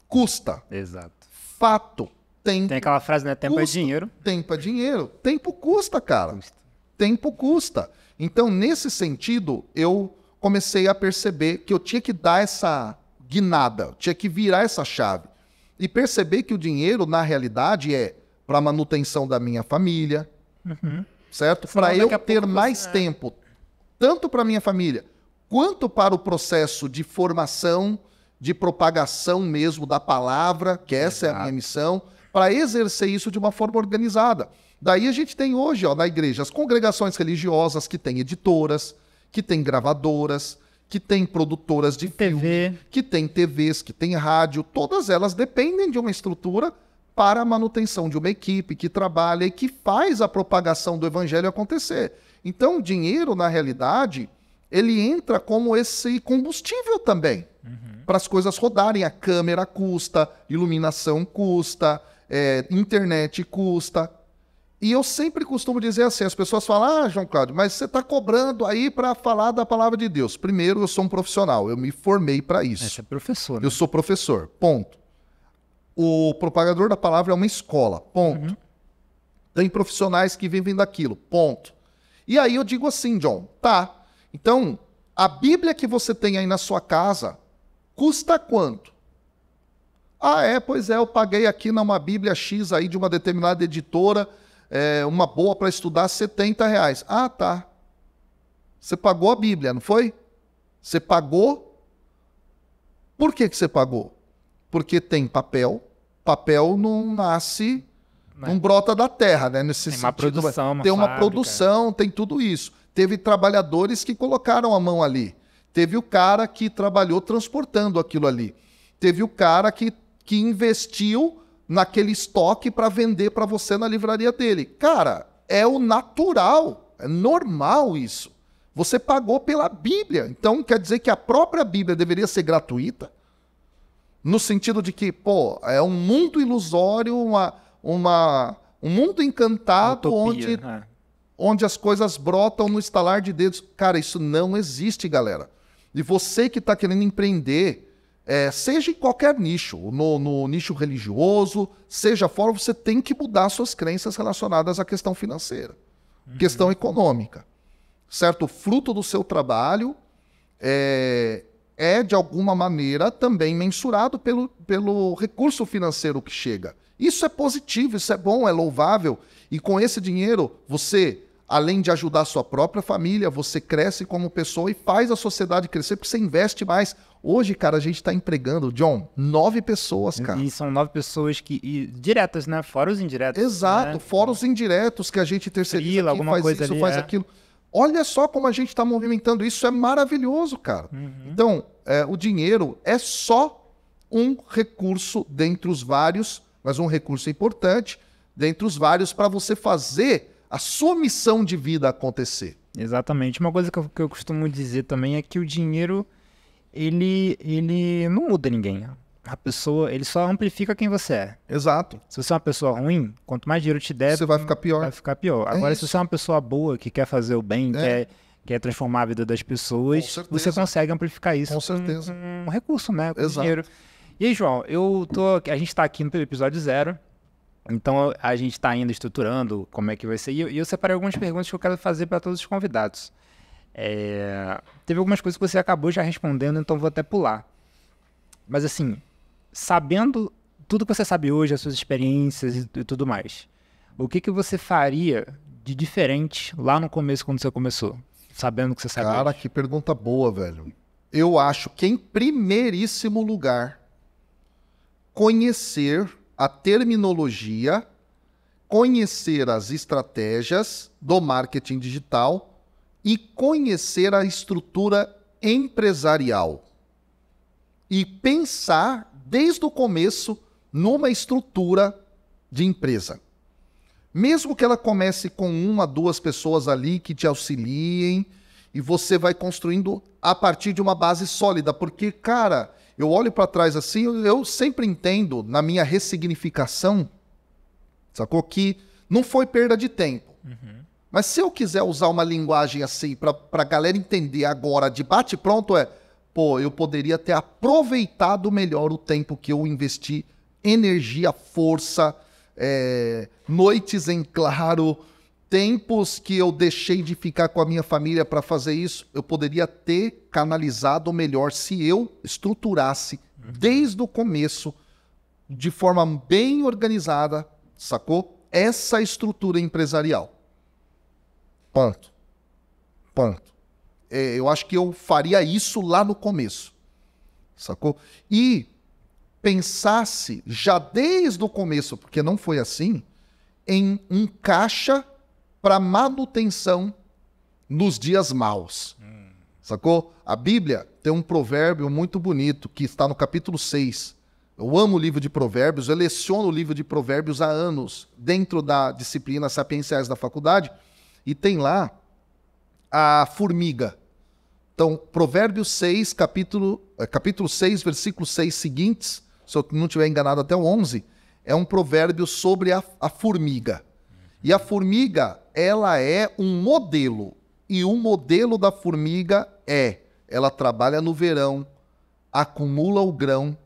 custa. Exato. Fato. Tempo tem aquela frase, né? Tempo custa. É dinheiro. Tempo é dinheiro. Tempo custa, cara. Tempo custa. Então, nesse sentido, eu comecei a perceber que eu tinha que dar essa guinada, tinha que virar essa chave. E perceber que o dinheiro, na realidade, é para manutenção da minha família, certo? Para eu ter mais tempo, tanto para minha família, quanto para o processo de formação, de propagação mesmo da palavra, que essa é a minha missão, para exercer isso de uma forma organizada. Daí a gente tem hoje, na igreja, as congregações religiosas que têm editoras, que têm gravadoras, que têm produtoras de filme, que têm TVs, que têm rádio, todas elas dependem de uma estrutura para a manutenção de uma equipe que trabalha e que faz a propagação do evangelho acontecer. Então, o dinheiro, na realidade, ele entra como esse combustível também, para as coisas rodarem. A câmera custa, iluminação custa, internet custa. E eu sempre costumo dizer assim, as pessoas falam, João Cláudio, mas você está cobrando aí para falar da palavra de Deus. Primeiro, eu sou um profissional, eu me formei para isso. Você é professor, né? Eu sou professor, ponto. O propagador da palavra é uma escola, ponto. Tem profissionais que vivem daquilo, ponto. E aí eu digo assim, John, tá, então, a Bíblia que você tem aí na sua casa, Custa quanto? Pois é, eu paguei aqui numa Bíblia X aí de uma determinada editora, uma boa para estudar, R$70. Tá. Você pagou a Bíblia, não foi? Você pagou? Por que você pagou? Porque tem papel. Papel não nasce, não brota da terra, né? Nesse tem uma produção, uma tem uma fábrica. produção, tem tudo isso. Teve trabalhadores que colocaram a mão ali. Teve o cara que trabalhou transportando aquilo ali. Teve o cara que investiu naquele estoque para vender para você na livraria dele. Cara, é o natural, é normal isso. Você pagou pela Bíblia. Então quer dizer que a própria Bíblia deveria ser gratuita? No sentido de que, é um mundo ilusório, um mundo encantado Utopia, onde as coisas brotam no estalar de dedos. Cara, isso não existe, galera. E você que está querendo empreender, seja em qualquer nicho, no nicho religioso, seja fora, você tem que mudar suas crenças relacionadas à questão financeira, questão econômica. Certo? O fruto do seu trabalho de alguma maneira, também mensurado pelo recurso financeiro que chega. Isso é positivo, isso é bom, é louvável. E com esse dinheiro, você, além de ajudar a sua própria família, você cresce como pessoa e faz a sociedade crescer, porque você investe mais. Hoje, cara, a gente está empregando, John, 9 pessoas, cara. E são 9 pessoas diretas, né? Fora os indiretos. Exato, né? fora os indiretos que a gente terceiriza Frila, aqui, alguma faz coisa isso, ali, faz aquilo. Olha só como a gente está movimentando isso, é maravilhoso, cara. Então, o dinheiro é só um recurso dentre os vários, mas um recurso importante dentre os vários para você fazer a sua missão de vida acontecer. Exatamente. Uma coisa que eu costumo dizer também é que o dinheiro, ele não muda ninguém. A pessoa, ele só amplifica quem você é. Exato. Se você é uma pessoa ruim, quanto mais dinheiro te der, você vai ficar pior. Vai ficar pior. Agora, se você é uma pessoa boa, que quer fazer o bem, quer transformar a vida das pessoas, você consegue amplificar isso com certeza. Com um recurso, né? Com Exato. dinheiro. E aí, João, a gente está aqui no episódio 0, então a gente está ainda estruturando como é que vai ser. E eu separei algumas perguntas que eu quero fazer para todos os convidados. Teve algumas coisas que você acabou já respondendo, então vou até pular. Mas assim, sabendo tudo que você sabe hoje, as suas experiências e tudo mais, o que você faria de diferente lá no começo, quando você começou? Sabendo o que você sabe Cara, hoje. que pergunta boa, velho. Eu acho que, em primeiríssimo lugar, conhecer a terminologia, conhecer as estratégias do marketing digital e conhecer a estrutura empresarial. E pensar, desde o começo, numa estrutura de empresa. Mesmo que ela comece com 1 a 2 pessoas ali que te auxiliem, e você vai construindo a partir de uma base sólida. Porque, cara, eu olho para trás assim, eu sempre entendo, na minha ressignificação, sacou? Que não foi perda de tempo. Mas se eu quiser usar uma linguagem assim, para a galera entender agora, de bate-pronto, eu poderia ter aproveitado melhor o tempo que eu investi, energia, força, noites em claro, tempos que eu deixei de ficar com a minha família para fazer isso, eu poderia ter canalizado melhor se eu estruturasse desde o começo, de forma bem organizada, sacou? Essa estrutura empresarial. Ponto. Eu acho que eu faria isso lá no começo, sacou? E pensasse já desde o começo, porque não foi assim, em um caixa para manutenção nos dias maus. Sacou? A Bíblia tem um provérbio muito bonito que está no capítulo 6. Eu amo o livro de Provérbios, eu leciono o livro de Provérbios há anos dentro da disciplina Sapienciais da faculdade, e tem lá a formiga. Então, Provérbios 6, capítulo 6, versículos 6 seguintes, se eu não estiver enganado até o 11, é um provérbio sobre a formiga. E a formiga, ela é um modelo. E o modelo da formiga ela trabalha no verão, acumula o grão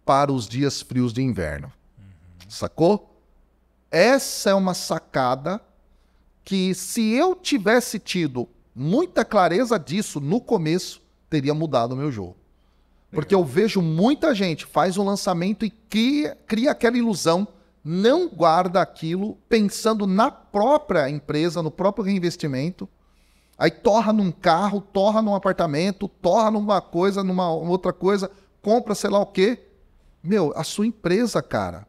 para os dias frios de inverno. Sacou? Essa é uma sacada que, se eu tivesse tido muita clareza disso no começo, teria mudado o meu jogo. Porque eu vejo muita gente faz um lançamento e cria aquela ilusão, não guarda aquilo pensando na própria empresa, no próprio reinvestimento. Aí torra num carro, torra num apartamento, torra numa coisa, numa outra coisa, compra sei lá o quê. Meu, a sua empresa, cara,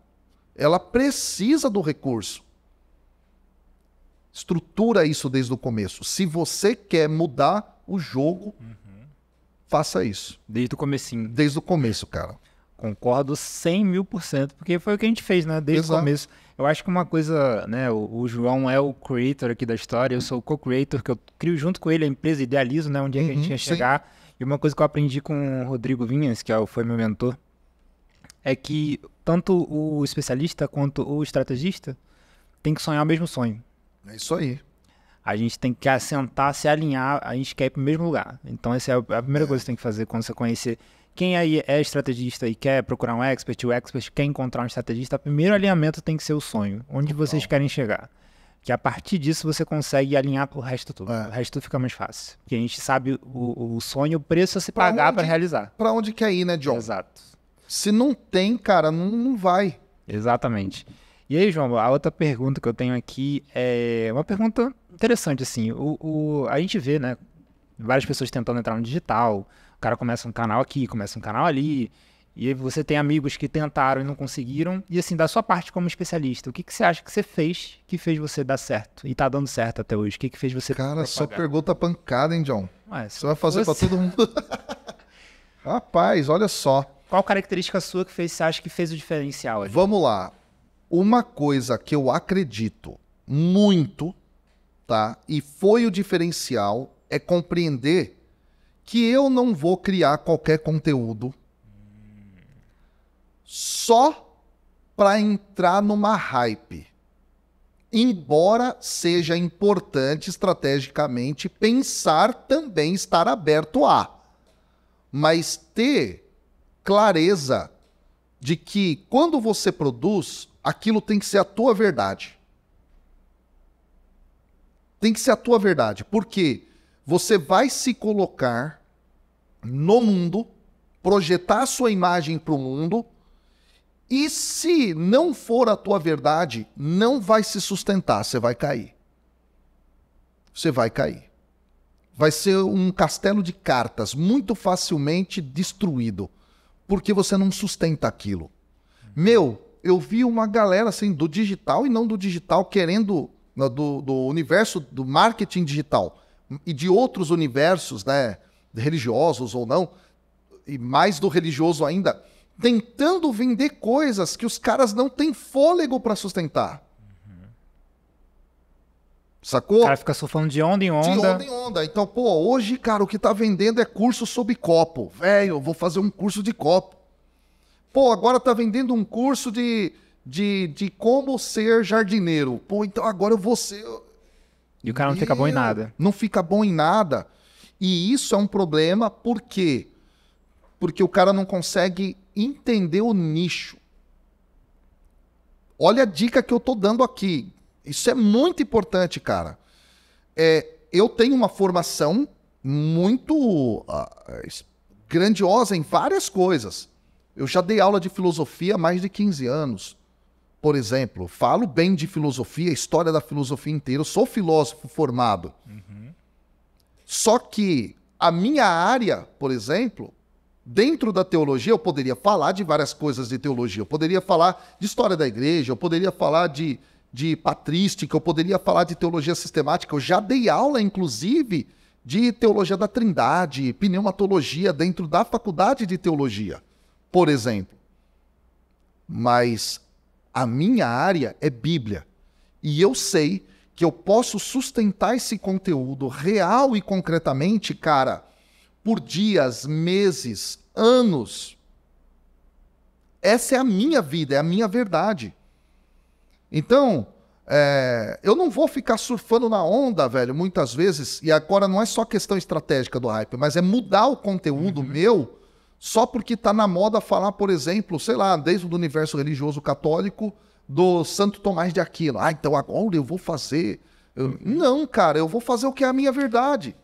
ela precisa do recurso. Estrutura isso desde o começo. Se você quer mudar o jogo, faça isso. Desde o comecinho. Desde o começo, cara. Concordo 100.000%, porque foi o que a gente fez, né? Desde o começo. Eu acho que uma coisa, né? O João é o creator aqui da história, eu sou o co-creator, que eu crio junto com ele a empresa, idealizo, né? Onde é que a gente ia chegar. E uma coisa que eu aprendi com o Rodrigo Vinhas, que foi meu mentor, é que tanto o especialista quanto o estrategista tem que sonhar o mesmo sonho. É isso aí. A gente tem que assentar, se alinhar, a gente quer ir para o mesmo lugar. Então essa é a primeira coisa que você tem que fazer quando você conhecer quem aí é estrategista e quer procurar um expert, o expert quer encontrar um estrategista, o primeiro alinhamento tem que ser o sonho, onde vocês querem chegar. Que a partir disso você consegue alinhar pro resto tudo. O resto tudo fica mais fácil. Porque a gente sabe o sonho, o preço a se pagar para realizar. Para onde quer ir, né, John? Exato. Se não tem, cara, não vai. Exatamente. E aí, João, a outra pergunta que eu tenho aqui é uma pergunta interessante, assim. A gente vê, né, várias pessoas tentando entrar no digital, o cara começa um canal aqui, começa um canal ali, e aí você tem amigos que tentaram e não conseguiram. E assim, da sua parte como especialista, o que você acha que você fez que fez você dar certo? E tá dando certo até hoje? O que fez você Cara, só pergunta pancada, hein, John? Ué, você vai fazer pra todo mundo. Rapaz, olha só. Qual característica sua que você acha que fez o diferencial ali? Vamos lá. Uma coisa que eu acredito muito, tá? E foi o diferencial, é compreender que eu não vou criar qualquer conteúdo só para entrar numa hype. Embora seja importante estrategicamente pensar também estar aberto a, mas ter clareza de que quando você produz, aquilo tem que ser a tua verdade. Tem que ser a tua verdade, porque você vai se colocar no mundo, projetar a sua imagem para o mundo, e se não for a tua verdade, não vai se sustentar, você vai cair. Você vai cair. Vai ser um castelo de cartas muito facilmente destruído, porque você não sustenta aquilo. Meu, eu vi uma galera assim, do digital e não do digital, querendo, do universo do marketing digital e de outros universos, né, religiosos ou não, e mais do religioso ainda, tentando vender coisas que os caras não têm fôlego para sustentar. Sacou? O cara fica surfando de onda em onda. De onda em onda. Então, pô, hoje, cara, o que tá vendendo é curso sobre copo. Velho, eu vou fazer um curso de copo. Pô, agora tá vendendo um curso de como ser jardineiro. Pô, então agora eu vou ser... E o cara não fica bom em nada. Não fica bom em nada. E isso é um problema, por quê? Porque o cara não consegue entender o nicho. Olha a dica que eu tô dando aqui. Isso é muito importante, cara. Eu tenho uma formação muito grandiosa em várias coisas. Eu já dei aula de filosofia há mais de 15 anos. Por exemplo, falo bem de filosofia, história da filosofia inteira. Eu sou filósofo formado. Só que a minha área, por exemplo, dentro da teologia, eu poderia falar de várias coisas de teologia. Eu poderia falar de história da igreja, eu poderia falar de patrística, eu poderia falar de teologia sistemática. Eu já dei aula, inclusive, de teologia da Trindade, pneumatologia dentro da faculdade de teologia, por exemplo. Mas a minha área é Bíblia. E eu sei que eu posso sustentar esse conteúdo real e concretamente, cara, por dias, meses, anos. Essa é a minha vida, é a minha verdade. Então, eu não vou ficar surfando na onda, velho, muitas vezes, e agora não é só questão estratégica do hype, mas é mudar o conteúdo meu só porque tá na moda falar, por exemplo, sei lá, desde o universo religioso católico, do Santo Tomás de Aquino. Então agora eu vou fazer... Não, cara, eu vou fazer o que é a minha verdade.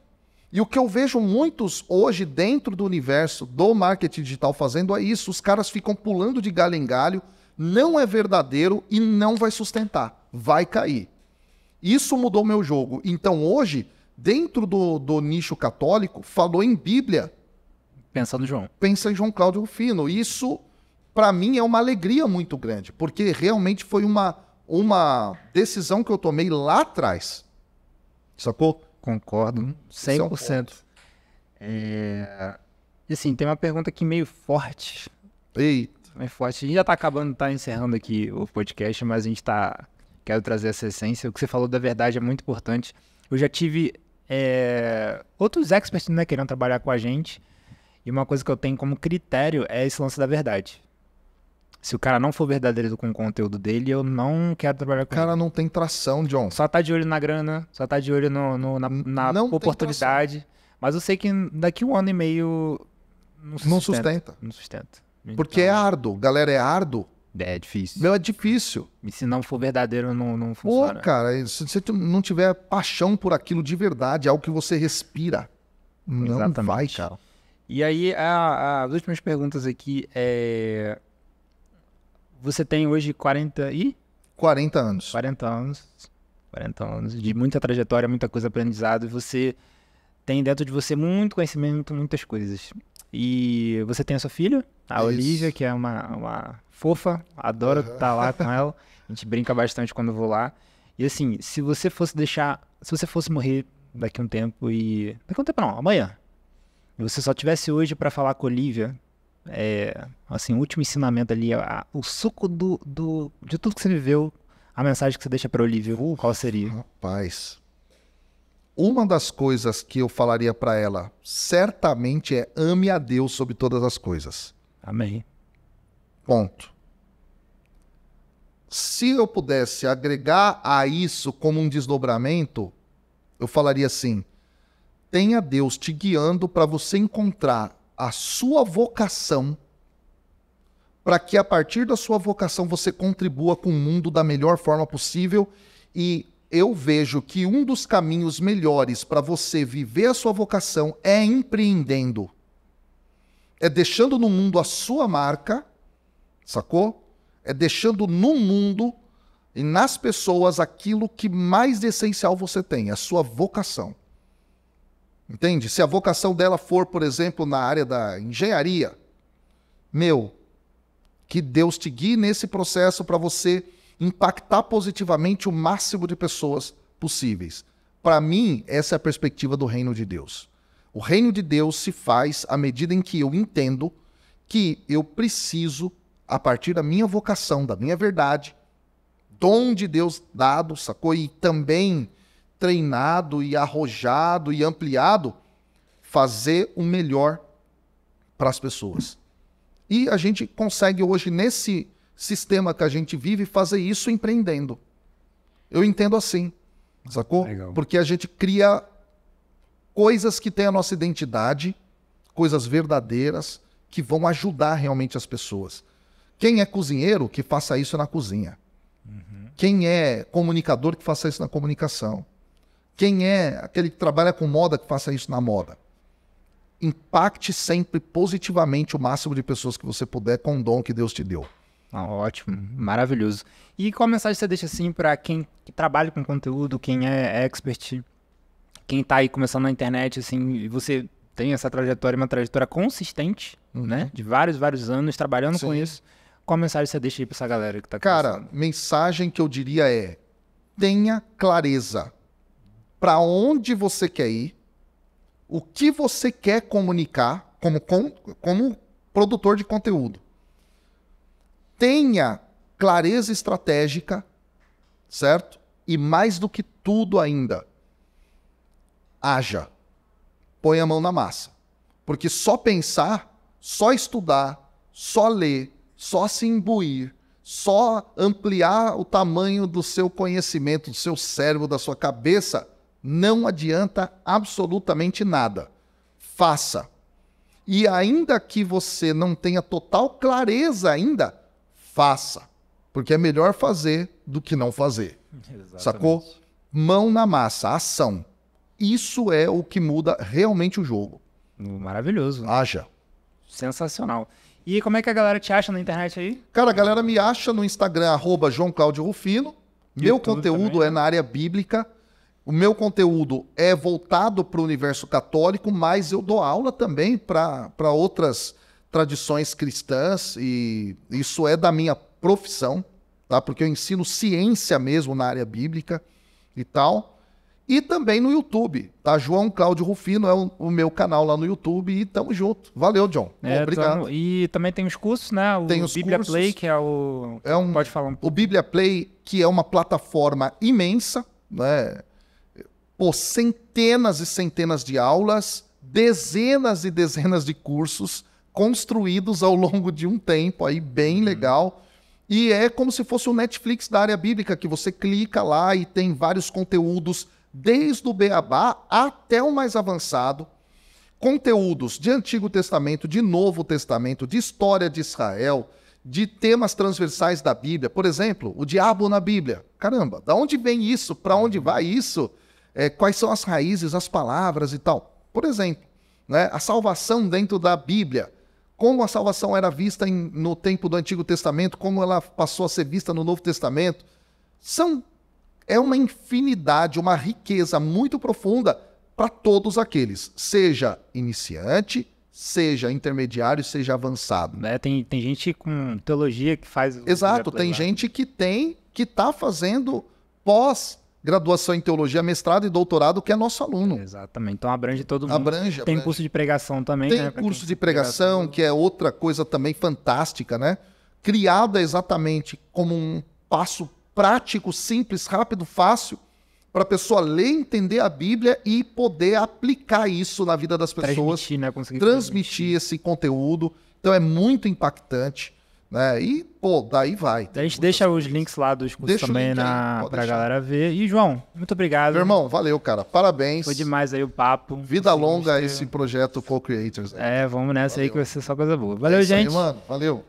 E o que eu vejo muitos hoje dentro do universo do marketing digital fazendo é isso. Os caras ficam pulando de galho em galho, não é verdadeiro e não vai sustentar, vai cair. Isso mudou meu jogo. Então hoje, dentro do nicho católico, falou em Bíblia. Pensa no João. Pensa em João Cláudio Rufino. Isso, para mim, é uma alegria muito grande, porque realmente foi uma decisão que eu tomei lá atrás. Sacou? Concordo 100%. E assim, tem uma pergunta aqui meio forte. Eita. Meio forte. A gente já tá acabando, tá encerrando aqui o podcast, mas a gente tá... Quero trazer essa essência. O que você falou da verdade é muito importante. Eu já tive outros experts, né, querendo trabalhar com a gente. E uma coisa que eu tenho como critério é esse lance da verdade. Se o cara não for verdadeiro com o conteúdo dele, eu não quero trabalhar com ele. O cara não tem tração, John. Só tá de olho na grana, só tá de olho na oportunidade. Mas eu sei que daqui 1 ano e meio não sustenta. Não sustenta. Porque então, é árduo. Galera, é árduo. É difícil. Meu, é difícil. E se não for verdadeiro, não funciona. Pô, cara, se você não tiver paixão por aquilo de verdade, algo que você respira, não vai, cara. E aí, as últimas perguntas aqui é... Você tem hoje 40 anos. 40 anos de muita trajetória, muita coisa aprendizado. E você tem dentro de você muito conhecimento, muitas coisas. E você tem a sua filha, a Olivia, que é uma fofa. Adoro estar lá com ela. A gente brinca bastante quando eu vou lá. E assim, se você fosse morrer daqui a um tempo não, amanhã. E você só tivesse hoje para falar com a Olivia... assim, o último ensinamento ali, o suco de tudo que você viveu, a mensagem que você deixa para Olivia, qual seria? Rapaz, uma das coisas que eu falaria para ela, certamente é ame a Deus sobre todas as coisas. Amém. Ponto. Se eu pudesse agregar a isso como um desdobramento, eu falaria assim, tenha Deus te guiando para você encontrar a sua vocação, para que a partir da sua vocação você contribua com o mundo da melhor forma possível. E eu vejo que um dos caminhos melhores para você viver a sua vocação é empreendendo. É deixando no mundo a sua marca, sacou? É deixando no mundo e nas pessoas aquilo que mais de essencial você tem, a sua vocação. Entende? Se a vocação dela for, por exemplo, na área da engenharia, que Deus te guie nesse processo para você impactar positivamente o máximo de pessoas possíveis. Para mim, essa é a perspectiva do reino de Deus. O reino de Deus se faz à medida em que eu entendo que eu preciso, a partir da minha vocação, da minha verdade, dom de Deus dado, sacou? E também treinado e arrojado e ampliado, fazer o melhor para as pessoas. E a gente consegue hoje, nesse sistema que a gente vive, fazer isso empreendendo. Eu entendo assim, sacou? Legal. Porque a gente cria coisas que têm a nossa identidade, coisas verdadeiras, que vão ajudar realmente as pessoas. Quem é cozinheiro, que faça isso na cozinha. Quem é comunicador, que faça isso na comunicação. Quem é aquele que trabalha com moda, que faça isso na moda. Impacte sempre positivamente o máximo de pessoas que você puder com o dom que Deus te deu. Ótimo, maravilhoso. E qual mensagem você deixa assim para quem trabalha com conteúdo, quem é expert, quem tá aí começando na internet, assim, e você tem essa trajetória, uma trajetória consistente, né? De vários anos trabalhando com isso. Qual mensagem você deixa aí pra essa galera que tá começando? Cara, mensagem que eu diria é: tenha clareza para onde você quer ir, o que você quer comunicar como produtor de conteúdo. Tenha clareza estratégica, certo? E mais do que tudo ainda, haja. Põe a mão na massa. Porque só pensar, só estudar, só ler, só se imbuir, só ampliar o tamanho do seu conhecimento, do seu cérebro, da sua cabeça, não adianta absolutamente nada. Faça. E ainda que você não tenha total clareza ainda, faça. Porque é melhor fazer do que não fazer. Exatamente. Sacou? Mão na massa, ação. isso é o que muda realmente o jogo. Maravilhoso. Haja. Sensacional. E como é que a galera te acha na internet aí? Cara, a galera me acha no Instagram, @JoãoCláudioRufino. Meu conteúdo também, é na área bíblica. O meu conteúdo é voltado para o universo católico, mas eu dou aula também para outras tradições cristãs, e isso é da minha profissão, tá? Porque eu ensino ciência mesmo na área bíblica e tal. E também no YouTube, tá? João Cláudio Rufino é o meu canal lá no YouTube, e tamo junto. Valeu, John. Obrigado. E também tem os cursos, né? O Tem os Bíblia cursos. Play, que é o... Pode falar um pouco. O Bíblia Play, que é uma plataforma imensa, né? Pô, centenas e centenas de aulas, dezenas e dezenas de cursos construídos ao longo de um tempo aí bem legal. E é como se fosse o Netflix da área bíblica, que você clica lá e tem vários conteúdos, desde o beabá até o mais avançado. Conteúdos de Antigo Testamento, de Novo Testamento, de história de Israel, de temas transversais da Bíblia. Por exemplo, o diabo na Bíblia. Caramba, da onde vem isso? Para onde vai isso? Quais são as raízes, as palavras e tal. Por exemplo, né, a salvação dentro da Bíblia. Como a salvação era vista no tempo do Antigo Testamento, como ela passou a ser vista no Novo Testamento. É uma infinidade, uma riqueza muito profunda para todos aqueles. Seja iniciante, seja intermediário, seja avançado. Tem gente com teologia que faz... Exato, tem gente que está fazendo pós-graduação em teologia, mestrado e doutorado, que é nosso aluno. Exatamente, então abrange todo mundo. Abrange. Tem curso de pregação também, tem, né? Tem curso de pregação, que é outra coisa também fantástica, né? Criada exatamente como um passo prático, simples, rápido, fácil, para a pessoa ler, entender a Bíblia e poder aplicar isso na vida das pessoas. Transmitir, né? Conseguir transmitir esse conteúdo. Então é muito impactante, né? E, pô, daí vai. A gente deixa os links lá dos cursos também pra galera ver. E, João, muito obrigado. Meu irmão, valeu, cara. Parabéns. Foi demais aí o papo. Vida longa esse projeto Co-Creators. Vamos nessa valeu. aí que vai ser só coisa boa. Valeu, gente. Aí, mano. Valeu.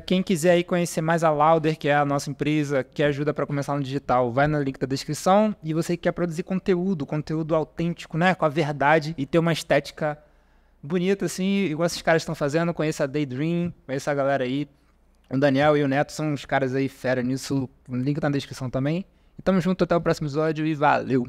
Quem quiser aí conhecer mais a Lauder, que é a nossa empresa que ajuda para começar no digital, vai no link da descrição. E você que quer produzir conteúdo autêntico, né, com a verdade e ter uma estética bonita, assim, igual esses caras estão fazendo, conheça a Daydream, conheça a galera aí. O Daniel e o Neto são os caras aí fera nisso. O link tá na descrição também. E tamo junto, até o próximo episódio e valeu!